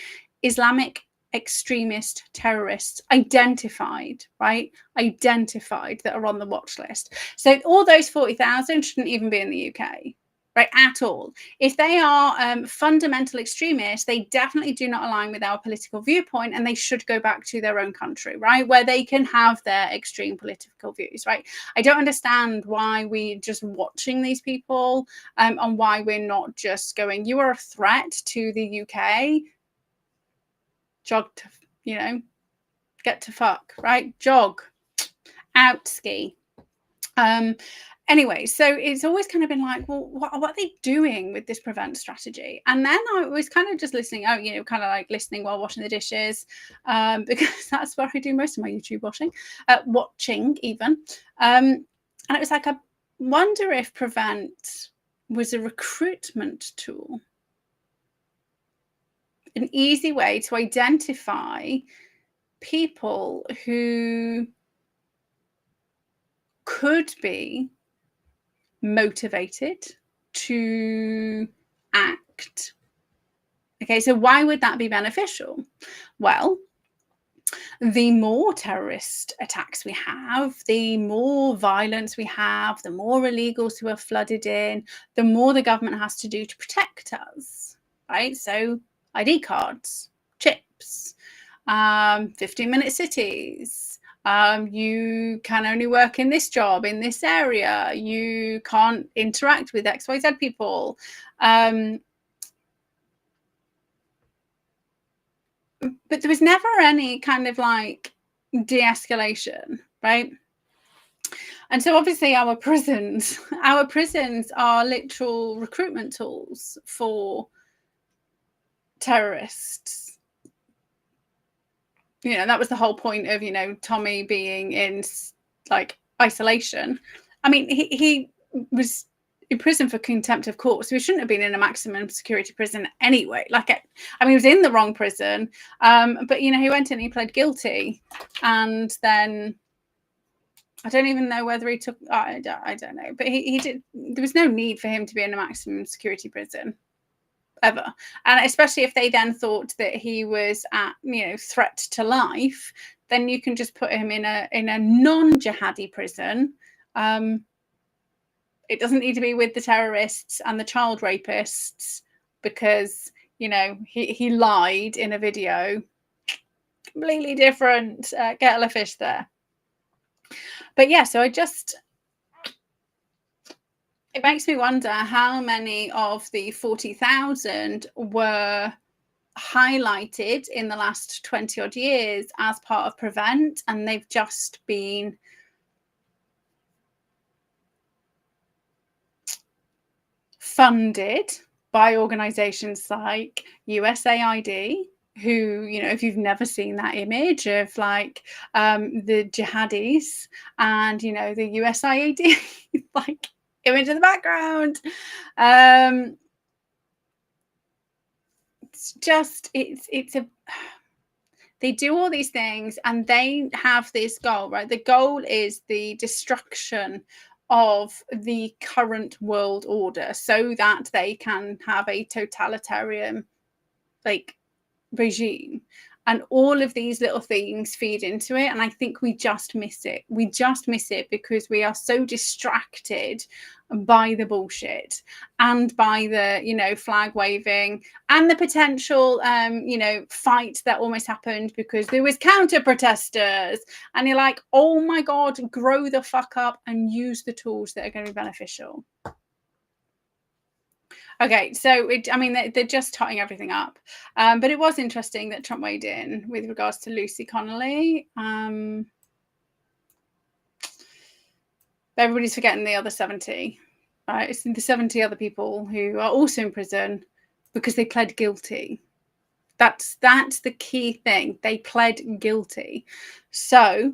Islamic extremist terrorists identified, right? Identified that are on the watch list. So all those 40,000 shouldn't even be in the UK, right? At all. If they are fundamental extremists, they definitely do not align with our political viewpoint, and they should go back to their own country, right? Where they can have their extreme political views, right? I don't understand why we're just watching these people, and why we're not just going, you are a threat to the UK. Jog to, get to fuck, right? Jog out, ski. Anyway, so it's always kind of been like, well, what are they doing with this prevent strategy? And then I was kind of just listening out, kind of like listening while washing the dishes, because that's where I do most of my YouTube watching even. And it was like, I wonder if prevent was a recruitment tool. An easy way to identify people who could be motivated to act. Okay, so why would that be beneficial? Well, the more terrorist attacks we have, the more violence we have, the more illegals who are flooded in, the more the government has to do to protect us, right? So ID cards, chips, 15-minute cities. You can only work in this job, in this area. You can't interact with XYZ people. But there was never any kind of like de-escalation, right? And so obviously our prisons are literal recruitment tools for terrorists. That was the whole point of, Tommy being in like isolation. I mean, he was in prison for contempt of court, so he shouldn't have been in a maximum security prison anyway. He was in the wrong prison, but he went in, he pled guilty, and then I don't even know whether he took. I don't know, but he did. There was no need for him to be in a maximum security prison ever, and especially if they then thought that he was at threat to life, then you can just put him in a non-jihadi prison. It doesn't need to be with the terrorists and the child rapists, because he lied in a video. Completely different kettle of fish there. But yeah, so it makes me wonder how many of the 40,000 were highlighted in the last 20 odd years as part of prevent, and they've just been funded by organizations like USAID, who, if you've never seen that image of like the jihadis and the USAID like image in the background, they do all these things and they have this goal, right? The goal is the destruction of the current world order so that they can have a totalitarian regime. And all of these little things feed into it. And I think we just miss it. We just miss it because we are so distracted by the bullshit and by the, flag waving and the potential, fight that almost happened because there was counter protesters. And you're like, oh my God, grow the fuck up and use the tools that are going to be beneficial. Okay, so they're just totting everything up. But it was interesting that Trump weighed in with regards to Lucy Connolly. But Everybody's forgetting the other 70, right? It's the 70 other people who are also in prison because they pled guilty. That's the key thing. They pled guilty. So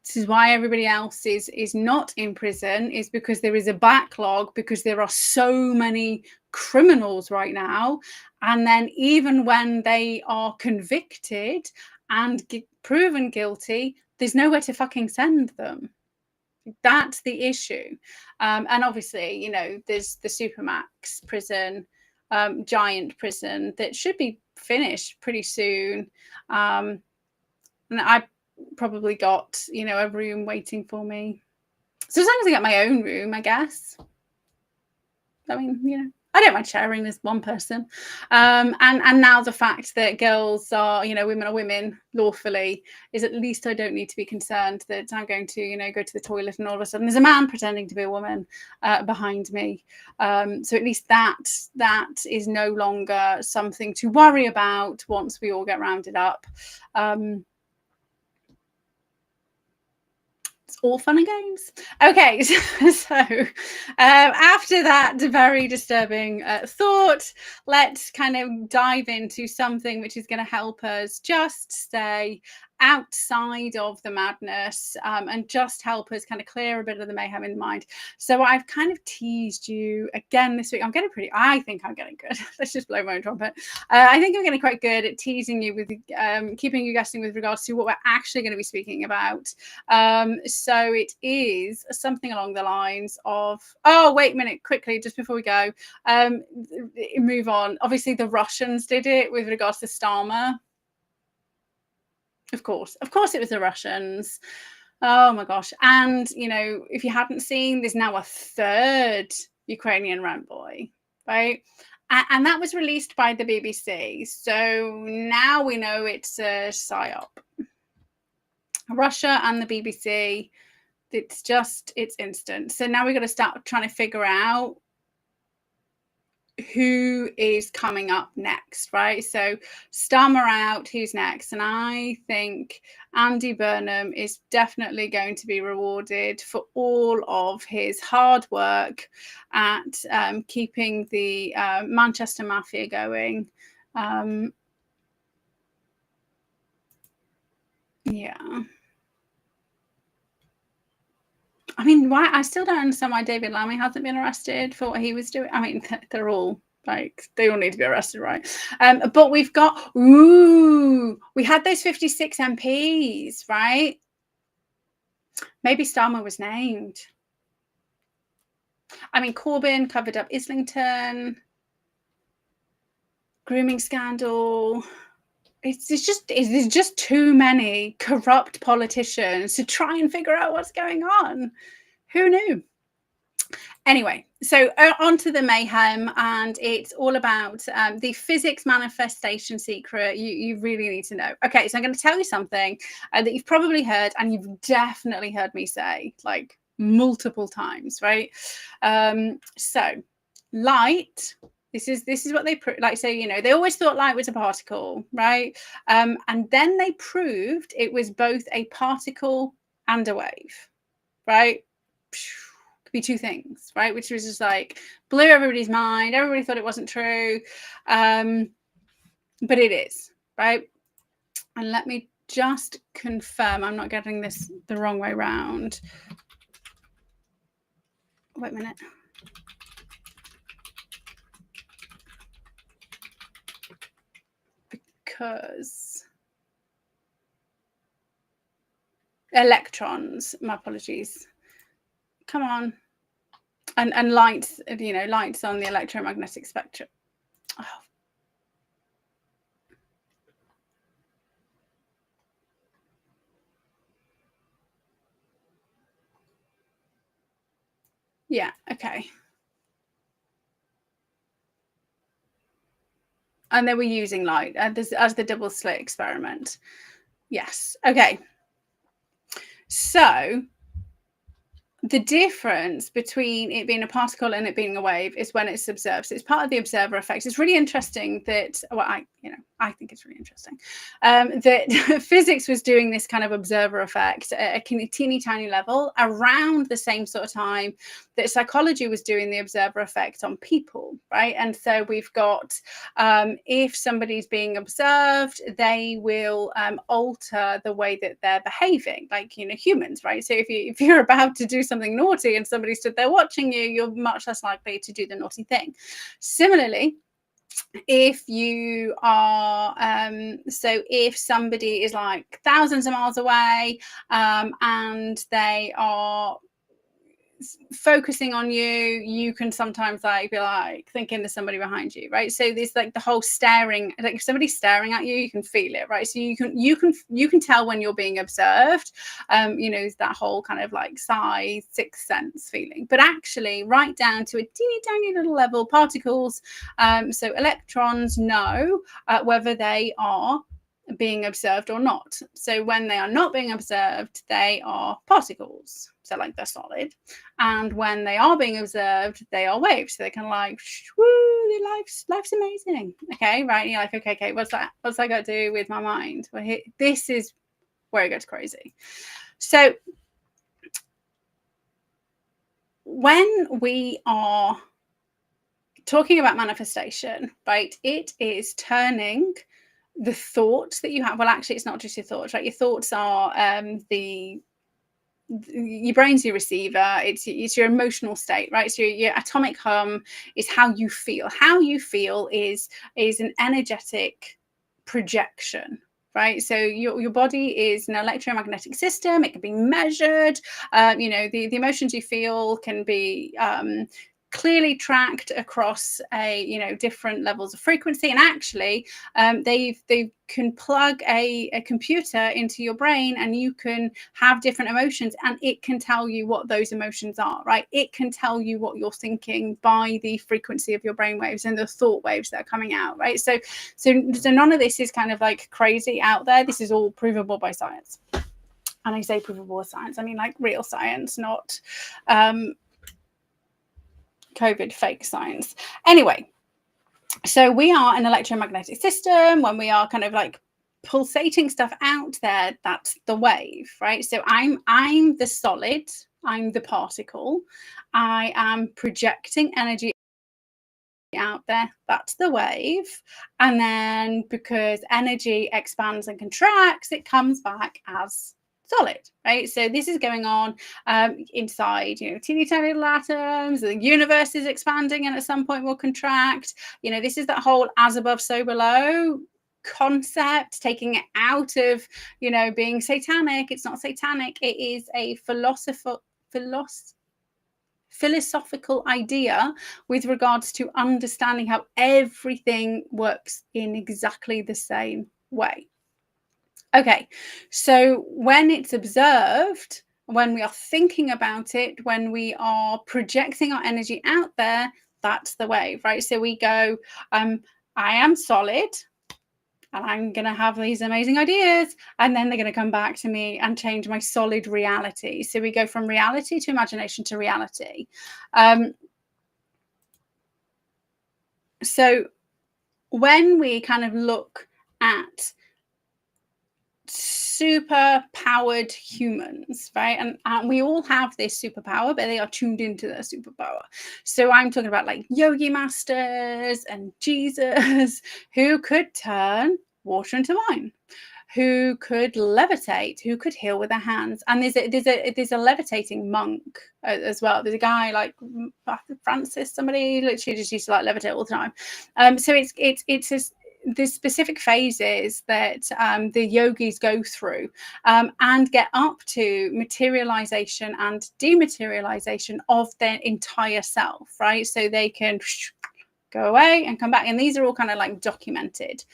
this is why everybody else is not in prison, is because there is a backlog, because there are so many criminals right now. And then even when they are convicted and proven guilty, there's nowhere to fucking send them. That's the issue. And obviously, you know, there's the Supermax prison, giant prison that should be finished pretty soon. And I probably got, you know, a room waiting for me. So as long as I get my own room, I guess. I mean, you know, I don't mind sharing with one person. And now the fact that girls are, you know, women are women lawfully, is at least I don't need to be concerned that I'm going to, you know, go to the toilet and all of a sudden there's a man pretending to be a woman behind me. So at least that is no longer something to worry about once we all get rounded up. It's all fun and games. Okay, so after that very disturbing thought, let's kind of dive into something which is going to help us just stay outside of the madness and just help us kind of clear a bit of the mayhem in mind. So I've kind of teased you again this week. I think I'm getting good. Let's just blow my own trumpet. I think I'm getting quite good at teasing you with keeping you guessing with regards to what we're actually going to be speaking about. So it is something along the lines of, oh, wait a minute, quickly, just before we go, move on. Obviously the Russians did it with regards to Starmer. Of course it was the Russians. Oh my gosh. And, you know, if you hadn't seen, there's now a third Ukrainian rant boy, right? And that was released by the BBC. So now we know it's a psyop. Russia and the BBC, it's instant. So now we've got to start trying to figure out who is coming up next, right? So Starmer out, who's next? And I think Andy Burnham is definitely going to be rewarded for all of his hard work at keeping the Manchester Mafia going. Yeah. I mean, why? I still don't understand why David Lammy hasn't been arrested for what he was doing. I mean, they're all like, they all need to be arrested, right? But we've got, we had those 56 MPs, right? Maybe Starmer was named. I mean, Corbyn covered up Islington, grooming scandal. There's just too many corrupt politicians to try and figure out what's going on. Who knew? Anyway, so on to the mayhem, and it's all about the physics manifestation secret you really need to know. Okay, so I'm going to tell you something that you've probably heard, and you've definitely heard me say like multiple times, right? So light. This is what they like. So, you know, they always thought light was a particle, right? And then they proved it was both a particle and a wave, right? Could be two things, right? Which was just like blew everybody's mind. Everybody thought it wasn't true, but it is, right? And let me just confirm I'm not getting this the wrong way around. Wait a minute. Because electrons, my apologies. Come on. And lights, you know, lights on the electromagnetic spectrum. Oh. Yeah, okay. And they were using light as the double slit experiment. Yes, okay. So the difference between it being a particle and it being a wave is when it's observed. So it's part of the observer effect. It's really interesting that, well, I think it's really interesting, that physics was doing this kind of observer effect at a teeny tiny level around the same sort of time that psychology was doing the observer effect on people, right? And so we've got, if somebody's being observed, they will alter the way that they're behaving, like, humans, right? So if you're about to do something naughty and somebody stood there watching you, you're much less likely to do the naughty thing. Similarly, if you are so if somebody is like thousands of miles away, and they are focusing on you, you can sometimes like be like thinking there's somebody behind you, right? So there's like the whole staring, like if somebody's staring at you, you can feel it, right? So you can tell when you're being observed, that whole kind of like sixth sense feeling. But actually right down to a teeny tiny little level, particles, so electrons know whether they are being observed or not. So when they are not being observed, they are particles, so like they're solid, and when they are being observed, they are waves. So they're kind of like, woo, life's amazing. Okay, right? And you're like, okay, what's that got to do with my mind? Well, this is where it gets crazy. So when we are talking about manifestation, right, it is turning the thoughts that you have. Well, actually, it's not just your thoughts, right? Your thoughts are your brain's your receiver. It's your emotional state, right? So your atomic hum is how you feel. How you feel is an energetic projection, right? So your body is an electromagnetic system. It can be measured. The emotions you feel can be clearly tracked across different levels of frequency, and actually they can plug a computer into your brain, and you can have different emotions, and it can tell you what those emotions are, right? It can tell you what you're thinking by the frequency of your brain waves and the thought waves that are coming out, right? So none of this is kind of like crazy out there. This is all provable by science. And I say provable by science, I mean like real science, not COVID fake science. Anyway, so we are an electromagnetic system. When we are kind of like pulsating stuff out there, that's the wave, right? So I'm the solid, I'm the particle, I am projecting energy out there, that's the wave. And then because energy expands and contracts, it comes back as solid, right? So this is going on inside, teeny tiny little atoms. The universe is expanding and at some point will contract. This is that whole as above, so below concept, taking it out of, being satanic. It's not satanic. It is a philosophical idea with regards to understanding how everything works in exactly the same way. Okay, so when it's observed, when we are thinking about it, when we are projecting our energy out there, that's the wave, right? So we go, I am solid, and I'm going to have these amazing ideas, and then they're going to come back to me and change my solid reality. So we go from reality to imagination to reality. So when we kind of look at super powered humans, right? And we all have this superpower, but they are tuned into their superpower. So I'm talking about like yogi masters and Jesus, who could turn water into wine, who could levitate, who could heal with their hands. And there's a levitating monk as well. There's a guy like Francis, somebody literally just used to like levitate all the time. So it's there's specific phases that the yogis go through and get up to materialization and dematerialization of their entire self, right? So they can go away and come back. And these are all kind of like documented.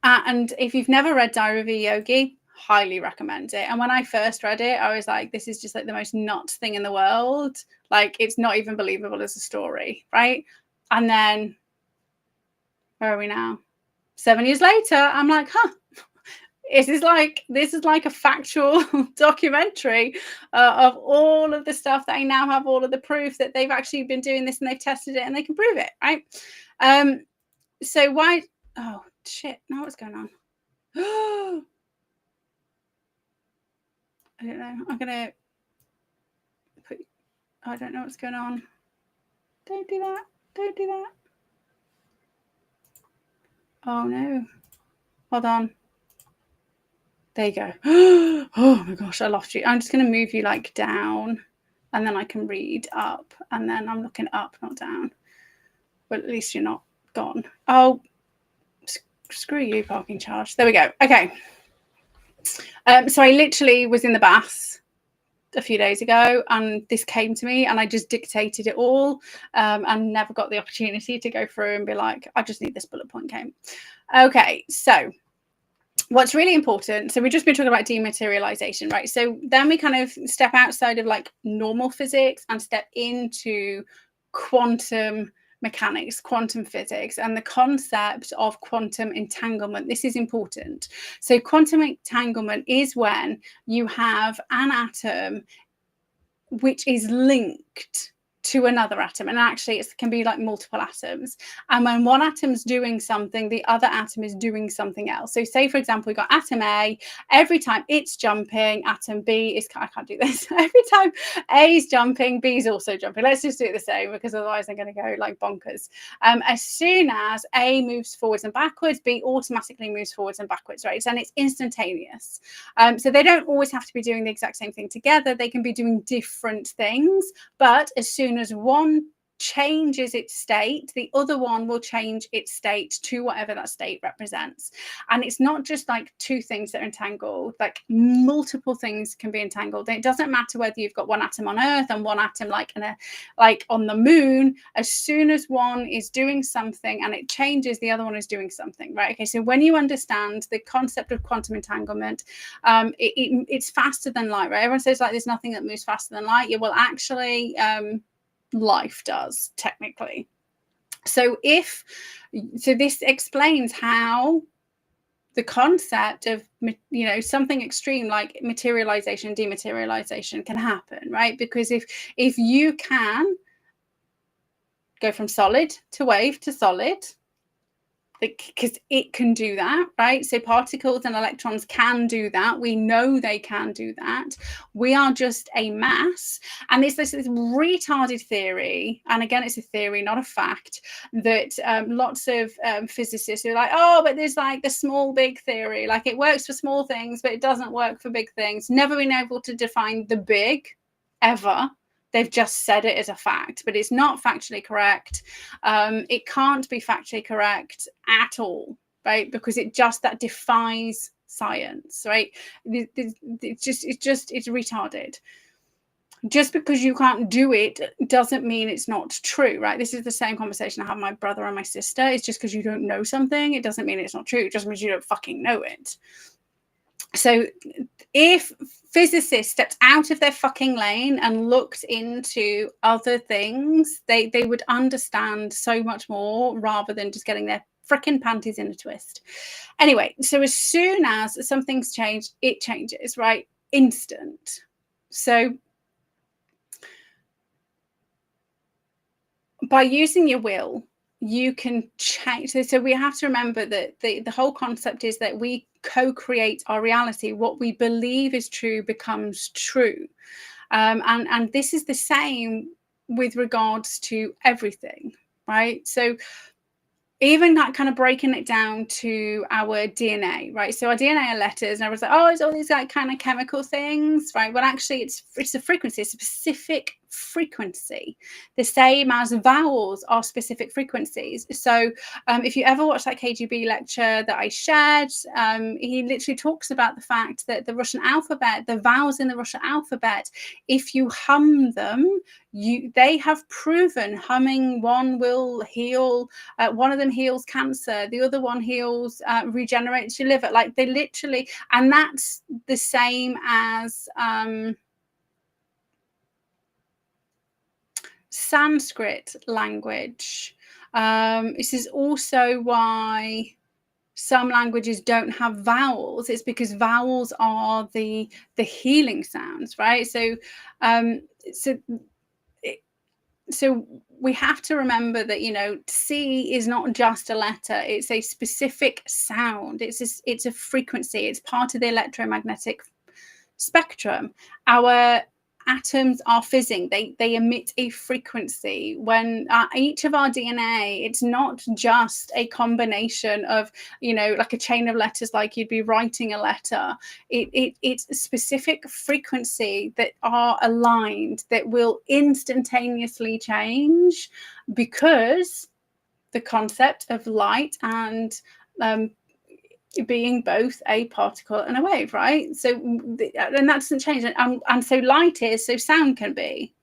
And if you've never read Diary of a Yogi, highly recommend it. And when I first read it, I was like, this is just like the most nuts thing in the world. Like, it's not even believable as a story, right? And then where are we now? 7 years later, I'm like, this is like a factual documentary of all of the stuff that I now have all of the proof that they've actually been doing this and they've tested it and they can prove it, right? So why Oh, shit. Now what's going on? I don't know. I'm going to put... I don't know what's going on. Don't do that. Don't do that. Oh, no. Hold on. There you go. Oh, my gosh. I lost you. I'm just going to move you, like, down. And then I can read up. And then I'm looking up, not down. But at least you're not gone. Oh, screw you, parking charge. There we go. Okay. So I literally was in the bath a few days ago and this came to me and I just dictated it all and never got the opportunity to go through and be like, I just need this bullet point came. Okay, so what's really important, so we've just been talking about dematerialization, right? So then we kind of step outside of like normal physics and step into quantum mechanics, quantum physics, and the concept of quantum entanglement. This is important. So quantum entanglement is when you have an atom which is linked to another atom, and actually it can be like multiple atoms, and when one atom's doing something, the other atom is doing something else. So say for example we've got atom A, every time it's jumping, atom B is, I can't do this, every time A is jumping, B is also jumping. Let's just do it the same because otherwise I'm going to go like bonkers. As soon as A moves forwards and backwards, B automatically moves forwards and backwards, right? And it's instantaneous. So they don't always have to be doing the exact same thing together. They can be doing different things, but as soon as one changes its state, the other one will change its state to whatever that state represents. And it's not just like two things that are entangled, like multiple things can be entangled. And it doesn't matter whether you've got one atom on Earth and one atom like on the moon. As soon as one is doing something and it changes, the other one is doing something, right? Okay, so when you understand the concept of quantum entanglement, it's faster than light, right? Everyone says like there's nothing that moves faster than light. Yeah, well actually life does, technically. So this explains how the concept of, you know, something extreme like materialization, dematerialization can happen, right? Because if you can go from solid to wave to solid, because it can do that, right? So particles and electrons can do that. We know they can do that. We are just a mass. And there's this retarded theory, and again, it's a theory, not a fact, that lots of physicists are like, oh, but there's like the small big theory. Like it works for small things, but it doesn't work for big things. Never been able to define the big, ever. They've just said it as a fact, but it's not factually correct. It can't be factually correct at all, right? Because that defies science, right? It's retarded. Just because you can't do it doesn't mean it's not true, right? This is the same conversation I have with my brother and my sister. It's just because you don't know something, it doesn't mean it's not true. It just means you don't fucking know it. So if physicists stepped out of their fucking lane and looked into other things, they would understand so much more rather than just getting their freaking panties in a twist. Anyway, so as soon as something's changed, it changes, right? Instant. So by using your will, you can change. So we have to remember that the whole concept is that we co-create our reality. What we believe is true becomes true. And this is the same with regards to everything, right? So even that kind of breaking it down to our DNA, right? So our DNA are letters, and I was like, oh, it's all these like kind of chemical things, right? Well, actually, it's a frequency, it's a specific frequency, the same as vowels are specific frequencies. So if you ever watch that KGB lecture that I shared, he literally talks about the fact that the Russian alphabet, the vowels in the Russian alphabet, if you hum them, they have proven humming one will heal, one of them heals cancer, the other one heals, regenerates your liver. Like they literally, and that's the same as Sanskrit language. This is also why some languages don't have vowels. It's because vowels are the healing sounds, right? So we have to remember that, you know, C is not just a letter, it's a specific sound. It's a frequency, it's part of the electromagnetic spectrum. Our atoms are fizzing, they emit a frequency. When each of our DNA, it's not just a combination of, you know, like a chain of letters, like you'd be writing a letter. It's a specific frequency that are aligned, that will instantaneously change, because the concept of light and being both a particle and a wave, right? So, and that doesn't change. And so light is, so sound can be,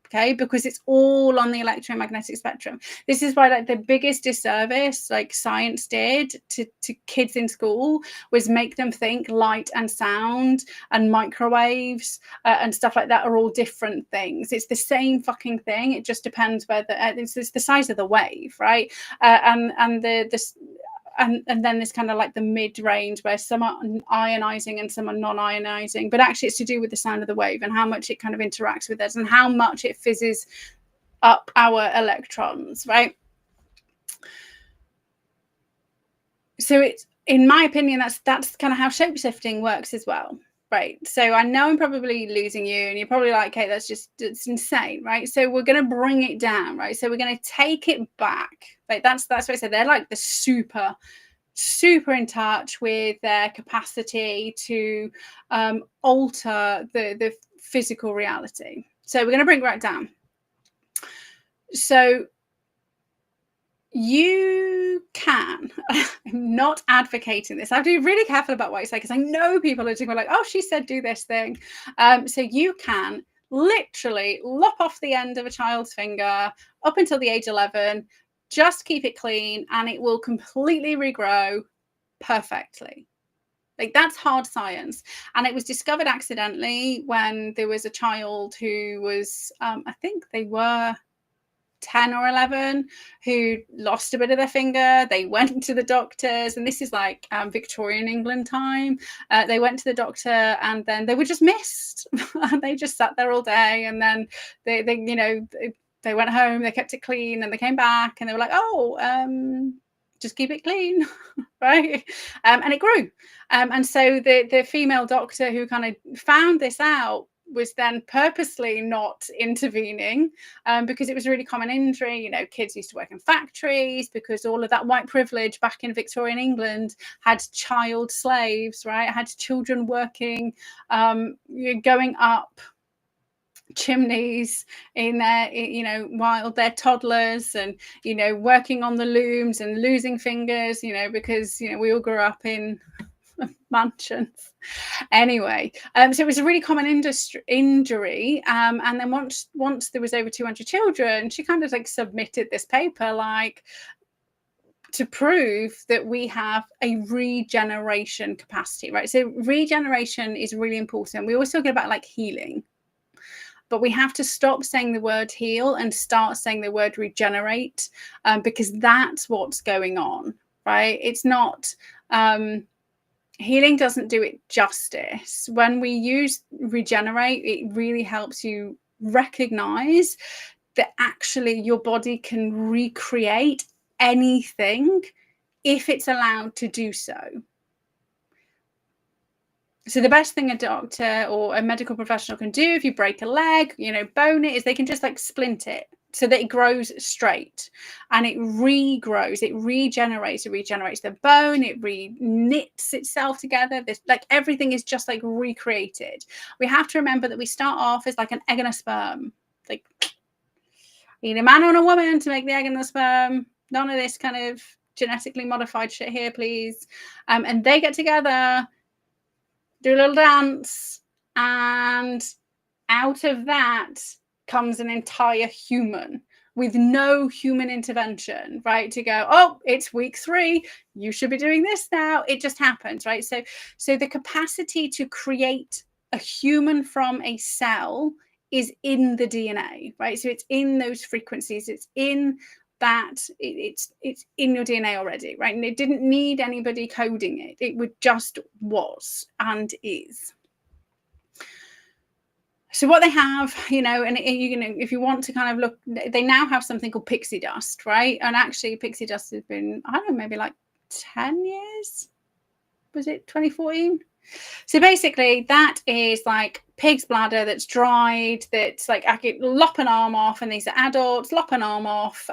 okay, because it's all on the electromagnetic spectrum. This is why, like, the biggest disservice like science did to kids in school was make them think light and sound and microwaves and stuff like that are all different things. It's the same fucking thing. It just depends whether it's the size of the wave, right? And then there's kind of like the mid-range where some are ionizing and some are non-ionizing, but actually it's to do with the sound of the wave and how much it kind of interacts with us and how much it fizzes up our electrons, right? So it's, in my opinion, that's kind of how shapeshifting works as well. Right. So I know I'm probably losing you and you're probably like, okay, it's insane. Right. So we're going to bring it down. Right. So we're going to take it back. Like that's what I said. They're like the super in touch with their capacity to alter the physical reality. So we're going to bring it right down. So you can, I'm not advocating this. I have to be really careful about what I say, because I know people are just like, oh, she said do this thing. So you can literally lop off the end of a child's finger up until the age 11, just keep it clean, and it will completely regrow perfectly. Like, that's hard science. And it was discovered accidentally when there was a child who was, I think they were 10 or 11, who lost a bit of their finger. They went to the doctors, and this is like Victorian England time. They went to the doctor, and then they were just missed. They just sat there all day, and then they went home, they kept it clean, and they came back, and they were like, oh, just keep it clean. Right. And it grew. And so the female doctor who kind of found this out was then purposely not intervening, because it was a really common injury. You know, kids used to work in factories because all of that white privilege back in Victorian England had child slaves, right? Had children working, going up chimneys in their, you know, while they're toddlers, and, you know, working on the looms and losing fingers, you know, because, you know, we all grew up in mansions. Anyway, so it was a really common injury, and then once there was over 200 children, she kind of like submitted this paper, like, to prove that we have a regeneration capacity, right? So regeneration is really important. We always talk about like healing, but we have to stop saying the word heal and start saying the word regenerate, because that's what's going on, right? It's not, healing doesn't do it justice. When we use regenerate, it really helps you recognize that actually your body can recreate anything if it's allowed to do so. So the best thing a doctor or a medical professional can do if you break a leg, you know, bone it, is they can just like splint it so that it grows straight, and it regrows, it regenerates the bone, it re-knits itself together. This, like, everything is just like recreated. We have to remember that we start off as like an egg and a sperm. Like, you need a man or a woman to make the egg and the sperm. None of this kind of genetically modified shit here, please. And they get together, do a little dance, and out of that comes an entire human with no human intervention, right? To go, oh, it's week 3, you should be doing this now. It just happens, right? So the capacity to create a human from a cell is in the DNA, right? So it's in those frequencies, it's in that, it's in your DNA already, right? And it didn't need anybody coding it. It would just was and is. So what they have, you know, and you know, if you want to kind of look, they now have something called pixie dust, right? And actually, pixie dust has been, I don't know, maybe like 10 years. Was it 2014? So basically, that is like pig's bladder that's dried. That's like I could lop an arm off, and these are adults. Lop an arm off,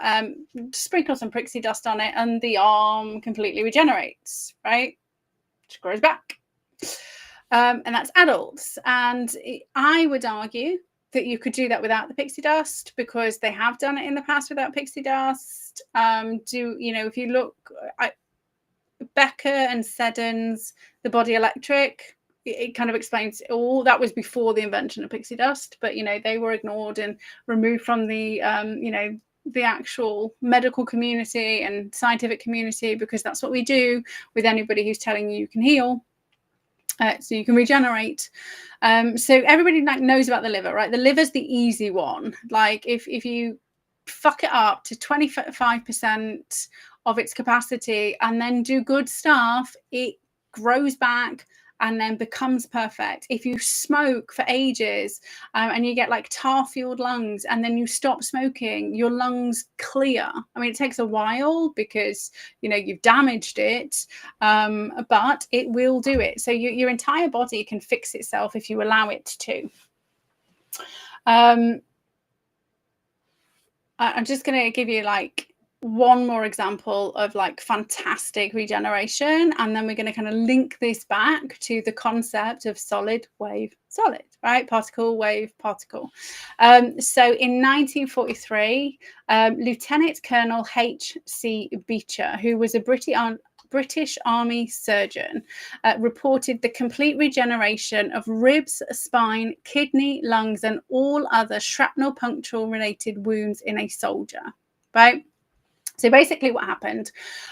sprinkle some pixie dust on it, and the arm completely regenerates, right? Just grows back. And that's adults. And I would argue that you could do that without the pixie dust, because they have done it in the past without pixie dust. You know, if you look at Becker and Seddon's The Body Electric, it kind of explains it all. That was before the invention of pixie dust, but, you know, they were ignored and removed from the, you know, the actual medical community and scientific community, because that's what we do with anybody who's telling you can heal. So you can regenerate. So everybody like knows about the liver, right? The liver's the easy one. Like if you fuck it up to 25% of its capacity and then do good stuff, it grows back and then becomes perfect. If you smoke for ages and you get like tar-fueled lungs, and then you stop smoking, your lungs clear. I mean, it takes a while because, you know, you've damaged it, but it will do it. So your entire body can fix itself if you allow it to. I'm just going to give you like one more example of like fantastic regeneration, and then we're going to kind of link this back to the concept of solid, wave, solid, right? Particle, wave, particle. So in 1943, Lieutenant Colonel H.C. Beecher, who was a British Army surgeon, reported the complete regeneration of ribs, spine, kidney, lungs, and all other shrapnel puncture related wounds in a soldier, right? So basically what happened,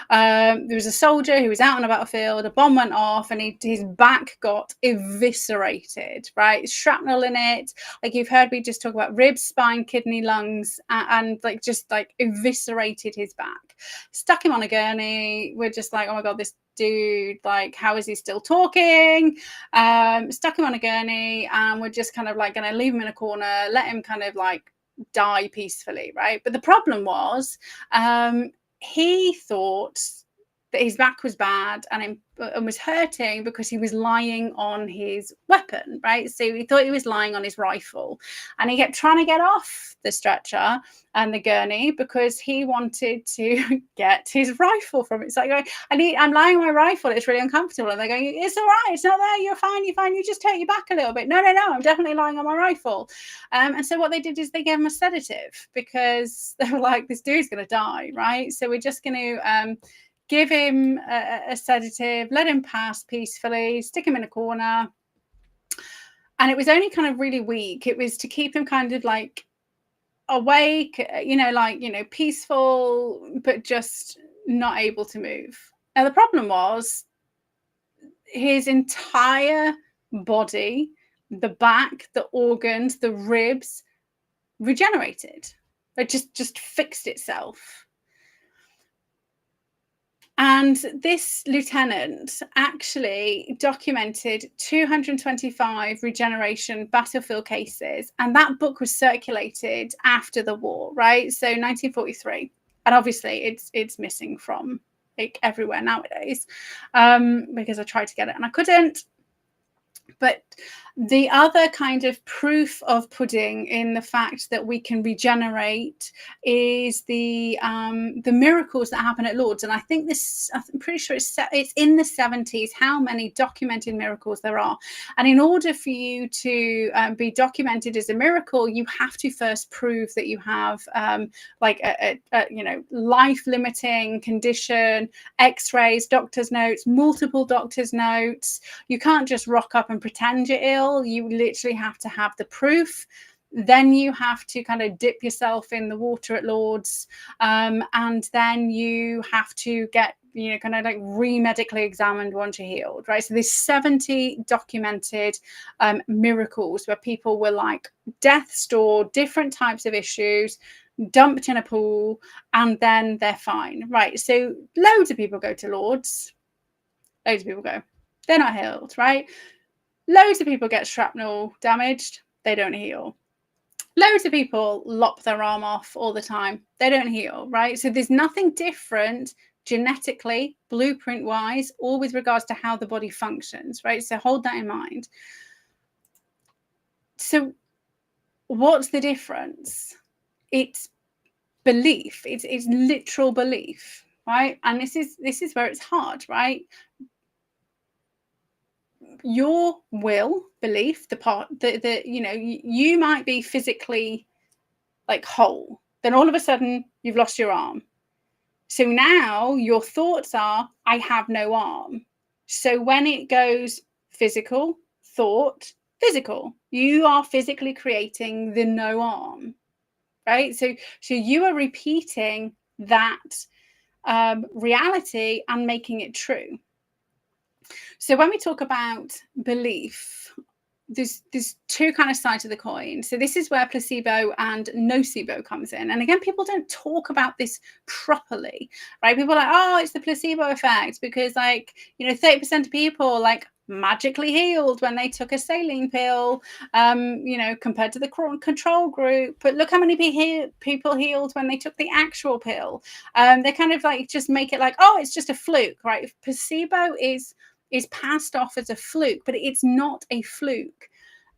there was a soldier who was out on a battlefield, a bomb went off, and his back got eviscerated, right? Shrapnel in it. Like you've heard me just talk about ribs, spine, kidney, lungs, and like just like eviscerated his back. Stuck him on a gurney. We're just like, oh my God, this dude, like, how is he still talking? Stuck him on a gurney, and we're just kind of like going to leave him in a corner, let him kind of like die peacefully, right? But the problem was he thought that his back was bad and was hurting because he was lying on his weapon, right? So he thought he was lying on his rifle, and he kept trying to get off the stretcher and the gurney because he wanted to get his rifle from it. It's like, I'm lying on my rifle, it's really uncomfortable. And they're going, it's all right, it's not there, you're fine, you just take your back a little bit. No, I'm definitely lying on my rifle. And so what they did is they gave him a sedative, because they were like, this dude's going to die, right? So we're just going to give him a sedative, let him pass peacefully, stick him in a corner. And it was only kind of really weak. It was to keep him kind of like awake, peaceful, but just not able to move. Now, the problem was his entire body, the back, the organs, the ribs, regenerated. It just fixed itself. And this lieutenant actually documented 225 regeneration battlefield cases. And that book was circulated after the war, right? So 1943. And obviously it's missing from like everywhere nowadays, because I tried to get it and I couldn't. But the other kind of proof of pudding in the fact that we can regenerate is the miracles that happen at Lourdes. And I think I'm pretty sure it's in the 70s how many documented miracles there are. And in order for you to be documented as a miracle, you have to first prove that you have like a life-limiting condition, X-rays, doctor's notes, multiple doctor's notes. You can't just rock up and pretend you're ill. You literally have to have the proof. Then you have to kind of dip yourself in the water at Lourdes, and then you have to get kind of like re-medically examined once you're healed, right? So there's 70 documented miracles where people were like death's door, different types of issues, dumped in a pool, and then they're fine, right? So loads of people go to Lourdes. Loads of people go. They're not healed, right? Loads of people get shrapnel damaged. they don't heal. Loads of people lop their arm off all the time. They don't heal, right? So there's nothing different genetically, blueprint wise, or with regards to how the body functions, right? So hold that in mind. So what's the difference? It's belief. It's literal belief, right? And this is where it's hard, right? Your will, belief, the part that you know, you might be physically like whole, then all of a sudden you've lost your arm. So now your thoughts are, I have no arm. So when it goes physical, thought, physical, you are physically creating the no arm, right? So you are repeating that reality and making it true. So when we talk about belief, there's two kind of sides of the coin. So this is where placebo and nocebo comes in. And again, people don't talk about this properly, right? People are like, oh, it's the placebo effect because, like, you know, 30% of people like magically healed when they took a saline pill, you know, compared to the control group. But look how many people healed when they took the actual pill. They kind of like just make it like, oh, it's just a fluke, right? If placebo is passed off as a fluke, but it's not a fluke.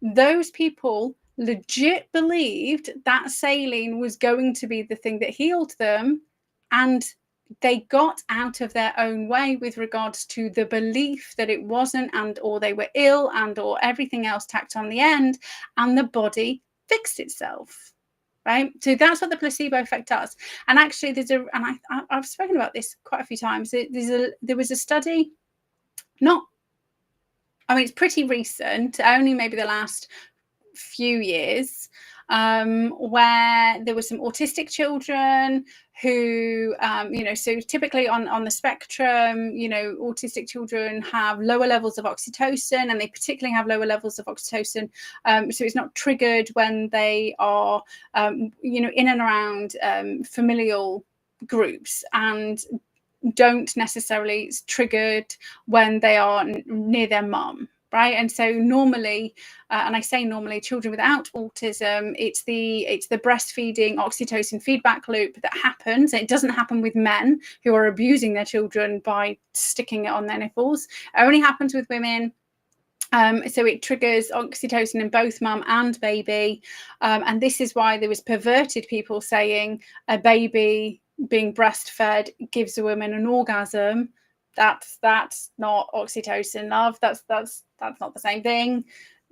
Those people legit believed that saline was going to be the thing that healed them, and they got out of their own way with regards to the belief that it wasn't, and or they were ill, and or everything else tacked on the end, and the body fixed itself. Right, so that's what the placebo effect does. And actually, I've spoken about this quite a few times. There was a study. It's pretty recent, only maybe the last few years, where there were some autistic children who, you know, so typically on the spectrum, you know, autistic children have lower levels of oxytocin, and they particularly have lower levels of oxytocin. So it's not triggered when they are, you know, in and around familial groups, and don't necessarily triggered when they are near their mum, right? And so normally, and I say normally, children without autism, it's the breastfeeding oxytocin feedback loop that happens. It doesn't happen with men who are abusing their children by sticking it on their nipples. It only happens with women. So it triggers oxytocin in both mum and baby. And this is why there was perverted people saying a baby being breastfed gives a woman an orgasm. That's not oxytocin, love. That's not the same thing.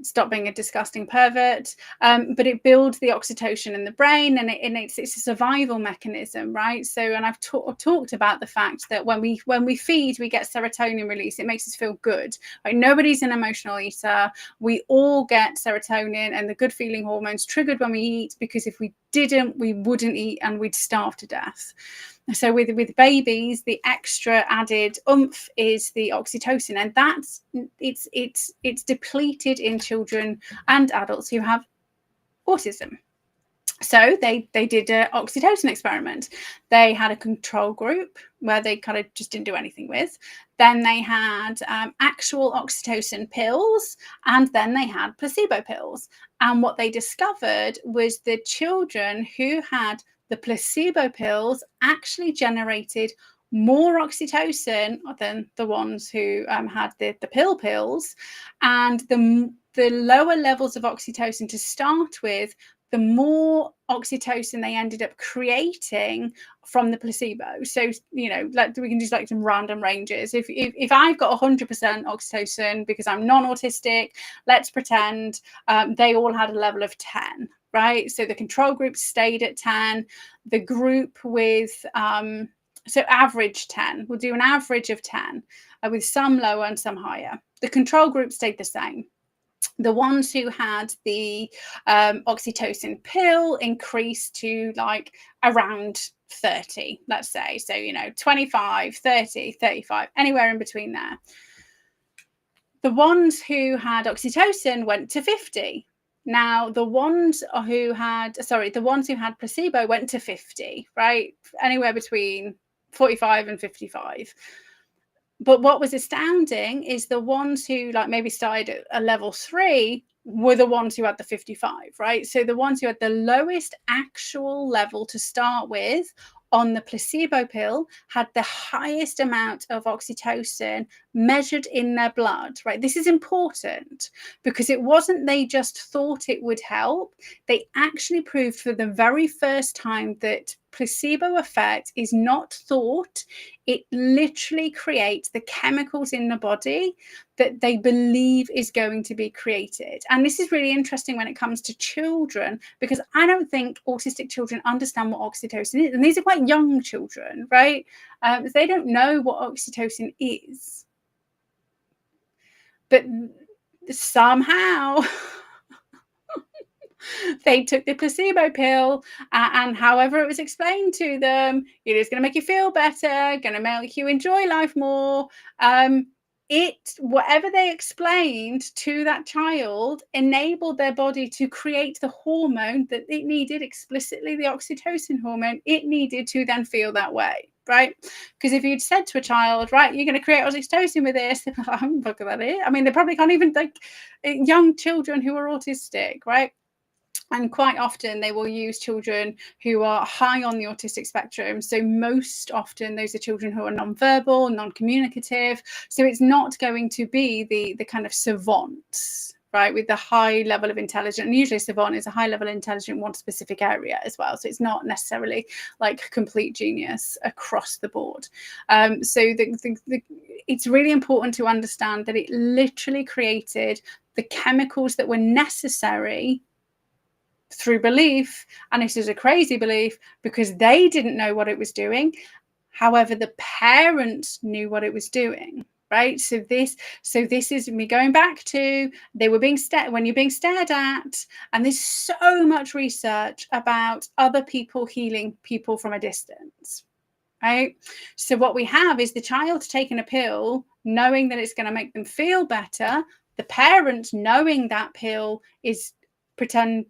Stop being a disgusting pervert. But it builds the oxytocin in the brain, and it's a survival mechanism, right? So, and I've talked about the fact that when we feed, we get serotonin release. It makes us feel good. Right? Nobody's an emotional eater. We all get serotonin and the good feeling hormones triggered when we eat, because if we didn't, we wouldn't eat and we'd starve to death. So with babies, the extra added oomph is the oxytocin, and that's it's depleted in children and adults who have autism. So they did an oxytocin experiment. They had a control group where they kind of just didn't do anything with. Then they had actual oxytocin pills, and then they had placebo pills. And what they discovered was the children who had the placebo pills actually generated more oxytocin than the ones who had the pills. And the lower levels of oxytocin to start with, the more oxytocin they ended up creating from the placebo. So, you know, like we can do like some random ranges. If I've got 100% oxytocin because I'm non-autistic, let's pretend they all had a level of 10, right? So the control group stayed at 10. The group with, so average 10, we'll do an average of 10 with some lower and some higher. The control group stayed the same. The ones who had the oxytocin pill increased to like around 30, let's say. So, you know, 25, 30, 35, anywhere in between there. The ones who had oxytocin went to 50. Now, the ones who had placebo went to 50, right? Anywhere between 45 and 55. But what was astounding is the ones who like maybe started at a level 3 were the ones who had the 55, right? So the ones who had the lowest actual level to start with on the placebo pill had the highest amount of oxytocin measured in their blood, right? This is important because it wasn't they just thought it would help. They actually proved for the very first time that placebo effect is not thought. It literally creates the chemicals in the body that they believe is going to be created. And this is really interesting when it comes to children, because I don't think autistic children understand what oxytocin is. And these are quite young children, right? They don't know what oxytocin is. But somehow they took the placebo pill, and however it was explained to them, it is going to make you feel better, going to make you enjoy life more. Whatever they explained to that child enabled their body to create the hormone that it needed, explicitly the oxytocin hormone it needed to then feel that way, right? Because if you'd said to a child, right, you're going to create oxytocin with this, they'd be like, I'm fucking that it. I mean, they probably can't even, like, young children who are autistic, right? And quite often they will use children who are high on the autistic spectrum. So most often those are children who are non-verbal, non-communicative. So it's not going to be the kind of savants, right, with the high level of intelligence. And usually savant is a high level of intelligence in one specific area as well. So it's not necessarily like complete genius across the board. So it's really important to understand that it literally created the chemicals that were necessary through belief, and this is a crazy belief because they didn't know what it was doing. However, the parents knew what it was doing, right? So this is me going back to they were being when you're being stared at, and there's so much research about other people healing people from a distance, right? So what we have is the child taking a pill, knowing that it's going to make them feel better. The parents knowing that pill is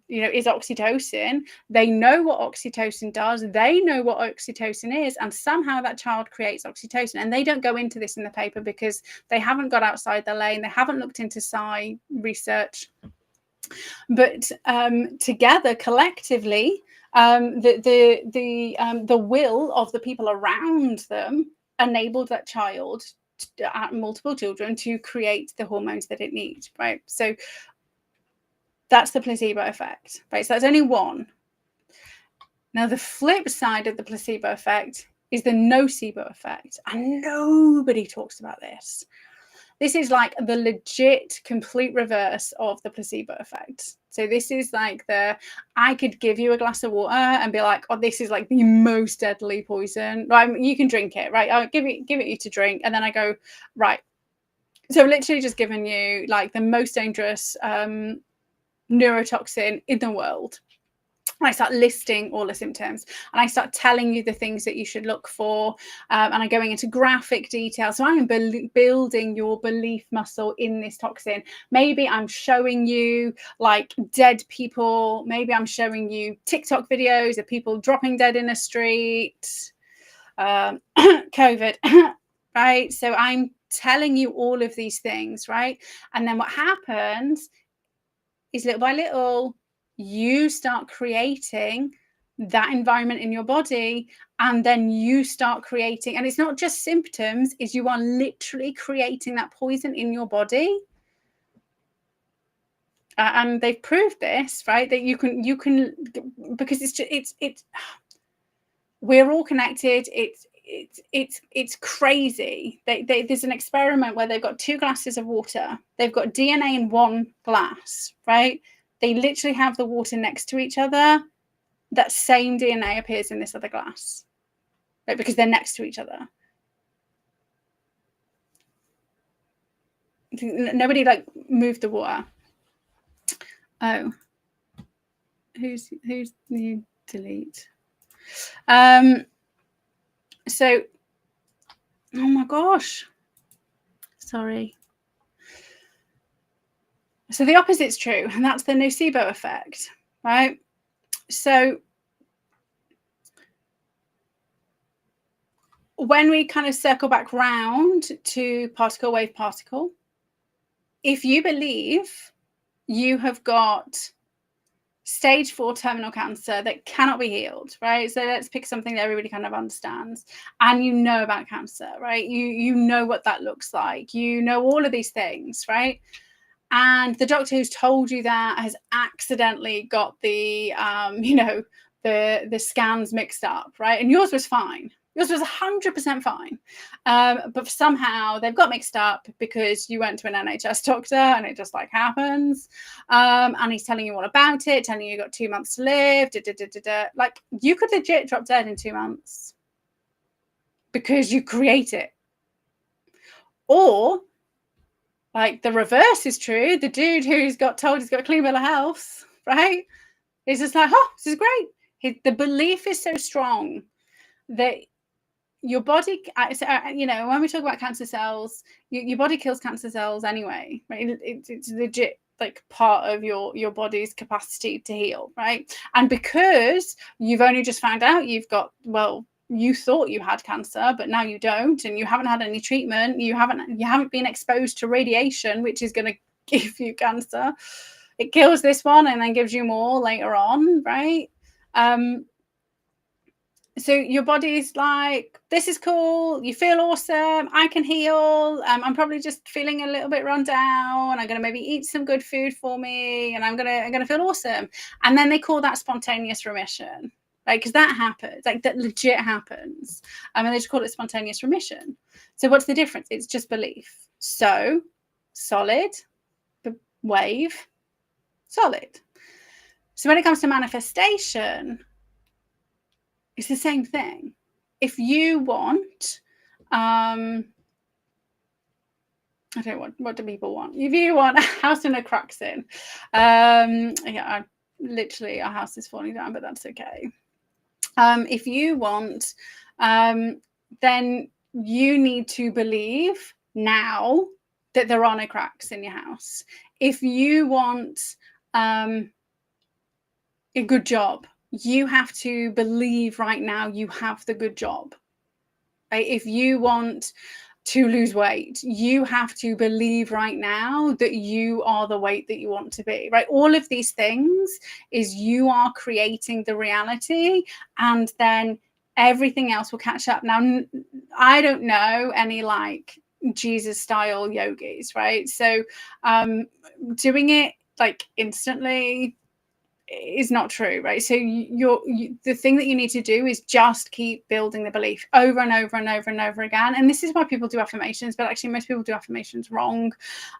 is oxytocin. They know what oxytocin does. They know what oxytocin is, and somehow that child creates oxytocin. And they don't go into this in the paper because they haven't got outside the lane. They haven't looked into psi research. But together, collectively, the will of the people around them enabled that child, multiple children, to create the hormones that it needs, right? So that's the placebo effect, right? So that's only one. Now, the flip side of the placebo effect is the nocebo effect. And nobody talks about this. This is like the legit complete reverse of the placebo effect. So this is like I could give you a glass of water and be like, oh, this is like the most deadly poison. Right, you can drink it, right? I'll give it you to drink. And then I go, right. So literally just giving you like the most dangerous neurotoxin in the world. And I start listing all the symptoms, and I start telling you the things that you should look for, and I'm going into graphic detail. So I am building your belief muscle in this toxin. Maybe I'm showing you like dead people. Maybe I'm showing you TikTok videos of people dropping dead in the street. COVID, right? So I'm telling you all of these things, right? And then what happens is little by little, you start creating that environment in your body, and then you start creating, and it's not just symptoms, is you are literally creating that poison in your body. And they've proved this, right? That you can because it's we're all connected. It's crazy. There's an experiment where they've got 2 glasses of water. They've got DNA in one glass, right? They literally have the water next to each other. That same DNA appears in this other glass, right? Because they're next to each other. Nobody like moved the water. Oh, who's new? Delete. So, oh my gosh, sorry. So the opposite's true, and that's the nocebo effect, right? So when we kind of circle back round to particle, wave, particle, if you believe you have got stage 4 terminal cancer that cannot be healed, right? So let's pick something that everybody kind of understands, and you know about cancer, right? You know what that looks like, you know all of these things, right? And the doctor who's told you that has accidentally got the the scans mixed up, right? And yours was fine. Yours was 100% fine. But somehow they've got mixed up because you went to an NHS doctor, and it just like happens. And he's telling you all about it, telling you got 2 months to live. Like, you could legit drop dead in 2 months because you create it. Or, like, the reverse is true. The dude who's got told he's got a clean bill of health, right? He's just like, oh, this is great. The belief is so strong that your body, when we talk about cancer cells, your body kills cancer cells anyway, right? It's legit, like, part of your body's capacity to heal, right? And because you've only just found out you've got, well, you thought you had cancer, but now you don't, and you haven't had any treatment, you haven't been exposed to radiation, which is going to give you cancer. It kills this one and then gives you more later on, right? So your body's like, this is cool, you feel awesome, I can heal, I'm probably just feeling a little bit run down, I'm going to maybe eat some good food for me, and I'm going to feel awesome. And then they call that spontaneous remission, right? Because that happens, like, that legit happens. And they just call it spontaneous remission. So what's the difference? It's just belief. So solid, wave, solid. So when it comes to manifestation, it's the same thing. If you want, I don't want, what do people want? If you want a house and a cracks in, literally our house is falling down, but that's okay. If you want, then you need to believe now that there are no cracks in your house. If you want a good job, you have to believe right now you have the good job, right? If you want to lose weight, you have to believe right now that you are the weight that you want to be, right? All of these things is you are creating the reality, and then everything else will catch up. Now, I don't know any like Jesus style yogis, right? So doing it like instantly is not true, right? So the thing that you need to do is just keep building the belief over and over and over and over again. And this is why people do affirmations, but actually most people do affirmations wrong.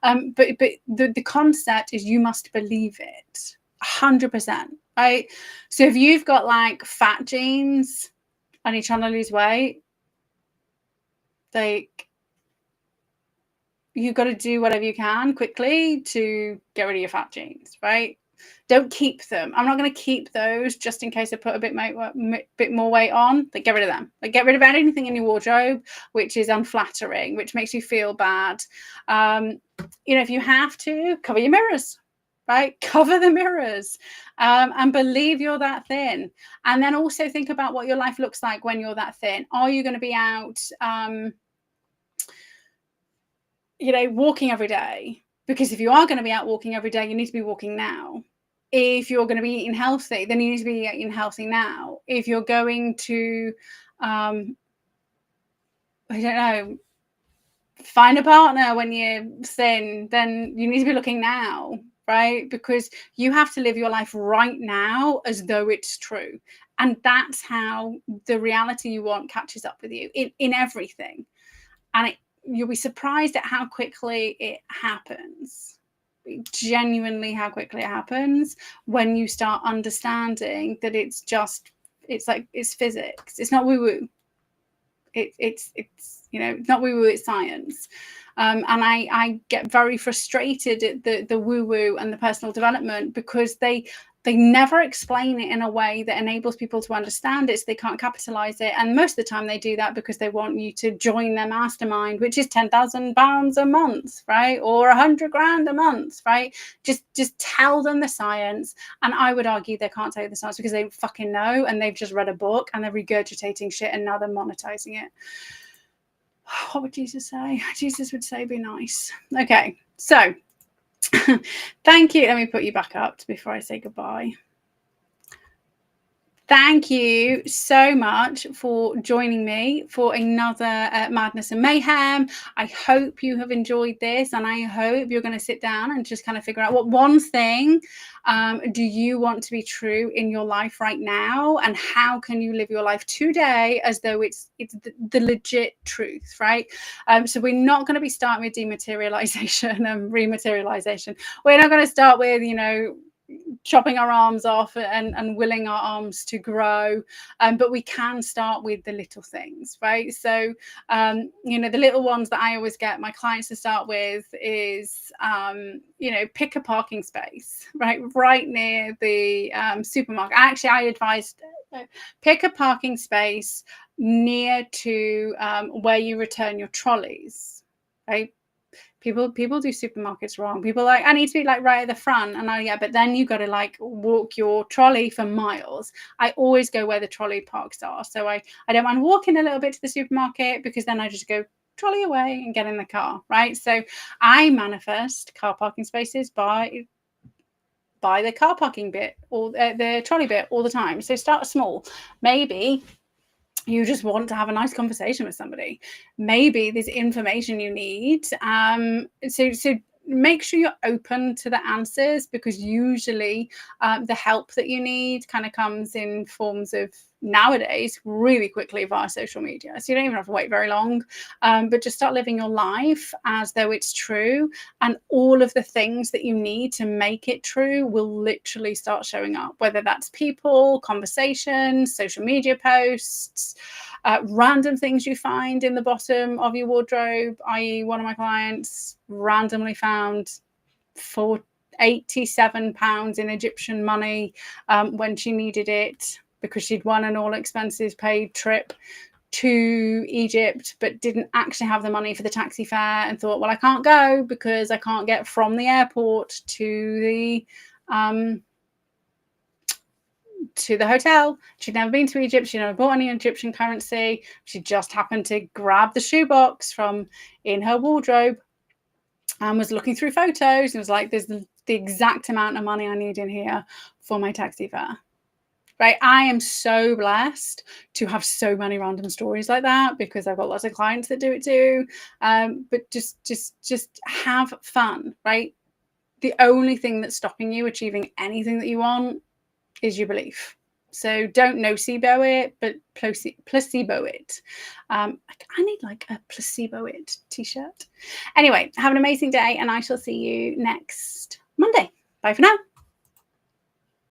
But the concept is you must believe it 100%, right? So if you've got like fat genes and you're trying to lose weight, like, you've got to do whatever you can quickly to get rid of your fat genes, right? Don't keep them. I'm not going to keep those just in case I put a bit more weight on. Like, get rid of them. Like, get rid of anything in your wardrobe which is unflattering, which makes you feel bad. If you have to, cover your mirrors, right? Cover the mirrors, and believe you're that thin. And then also think about what your life looks like when you're that thin. Are you going to be out, walking every day? Because if you are going to be out walking every day, you need to be walking now. If you're going to be eating healthy, then you need to be eating healthy now. If you're going to, find a partner when you're thin, then you need to be looking now, right? Because you have to live your life right now as though it's true. And that's how the reality you want catches up with you in everything. And you'll be surprised at how quickly it happens. Genuinely how quickly it happens when you start understanding that it's physics. It's not woo-woo. It's not woo-woo, it's science. And I get very frustrated at the woo-woo and the personal development because they never explain it in a way that enables people to understand it, so they can't capitalize it. And most of the time they do that because they want you to join their mastermind, which is £10,000 a month, right? Or 100 grand a month, right? Just tell them the science. And I would argue they can't tell you the science because they don't fucking know, and they've just read a book and they're regurgitating shit, and now they're monetizing it. What would Jesus say? Jesus would say, be nice. Okay, so Thank you. Let me put you back up before I say goodbye. Thank you so much for joining me for another Madness and Mayhem. I hope you have enjoyed this, and I hope you're going to sit down and just kind of figure out what one thing do you want to be true in your life right now, and how can you live your life today as though it's the legit truth, right? So we're not going to be starting with dematerialization and rematerialization. We're not going to start with, you know, chopping our arms off and willing our arms to grow, but we can start with the little things, right? So you know, the little ones that I always get my clients to start with is you know, pick a parking space right near the supermarket. Actually, I advised pick a parking space near to where you return your trolleys, right? People do supermarkets wrong. People are like, I need to be like right at the front, and yeah, but then you got to like walk your trolley for miles. I always go where the trolley parks are, so I don't mind walking a little bit to the supermarket, because then I just go trolley away and get in the car, right? So I manifest car parking spaces by the car parking bit or the trolley bit all the time. So start small. Maybe you just want to have a nice conversation with somebody. Maybe there's information you need. So make sure you're open to the answers, because usually the help that you need kind of comes in forms of, nowadays, really quickly via social media. So you don't even have to wait very long, but just start living your life as though it's true, and all of the things that you need to make it true will literally start showing up, whether that's people, conversations, social media posts, random things you find in the bottom of your wardrobe. I.e., one of my clients randomly found £87 in Egyptian money when she needed it, because she'd won an all expenses paid trip to Egypt, but didn't actually have the money for the taxi fare, and thought, well, I can't go because I can't get from the airport to the hotel. She'd never been to Egypt. She'd never bought any Egyptian currency. She just happened to grab the shoebox from in her wardrobe and was looking through photos and was like, there's the exact amount of money I need in here for my taxi fare. Right? I am so blessed to have so many random stories like that, because I've got lots of clients that do it too. But just have fun, right? The only thing that's stopping you achieving anything that you want is your belief. So don't nocebo it, but placebo it. I need like a placebo it t-shirt. Anyway, have an amazing day, and I shall see you next Monday. Bye for now.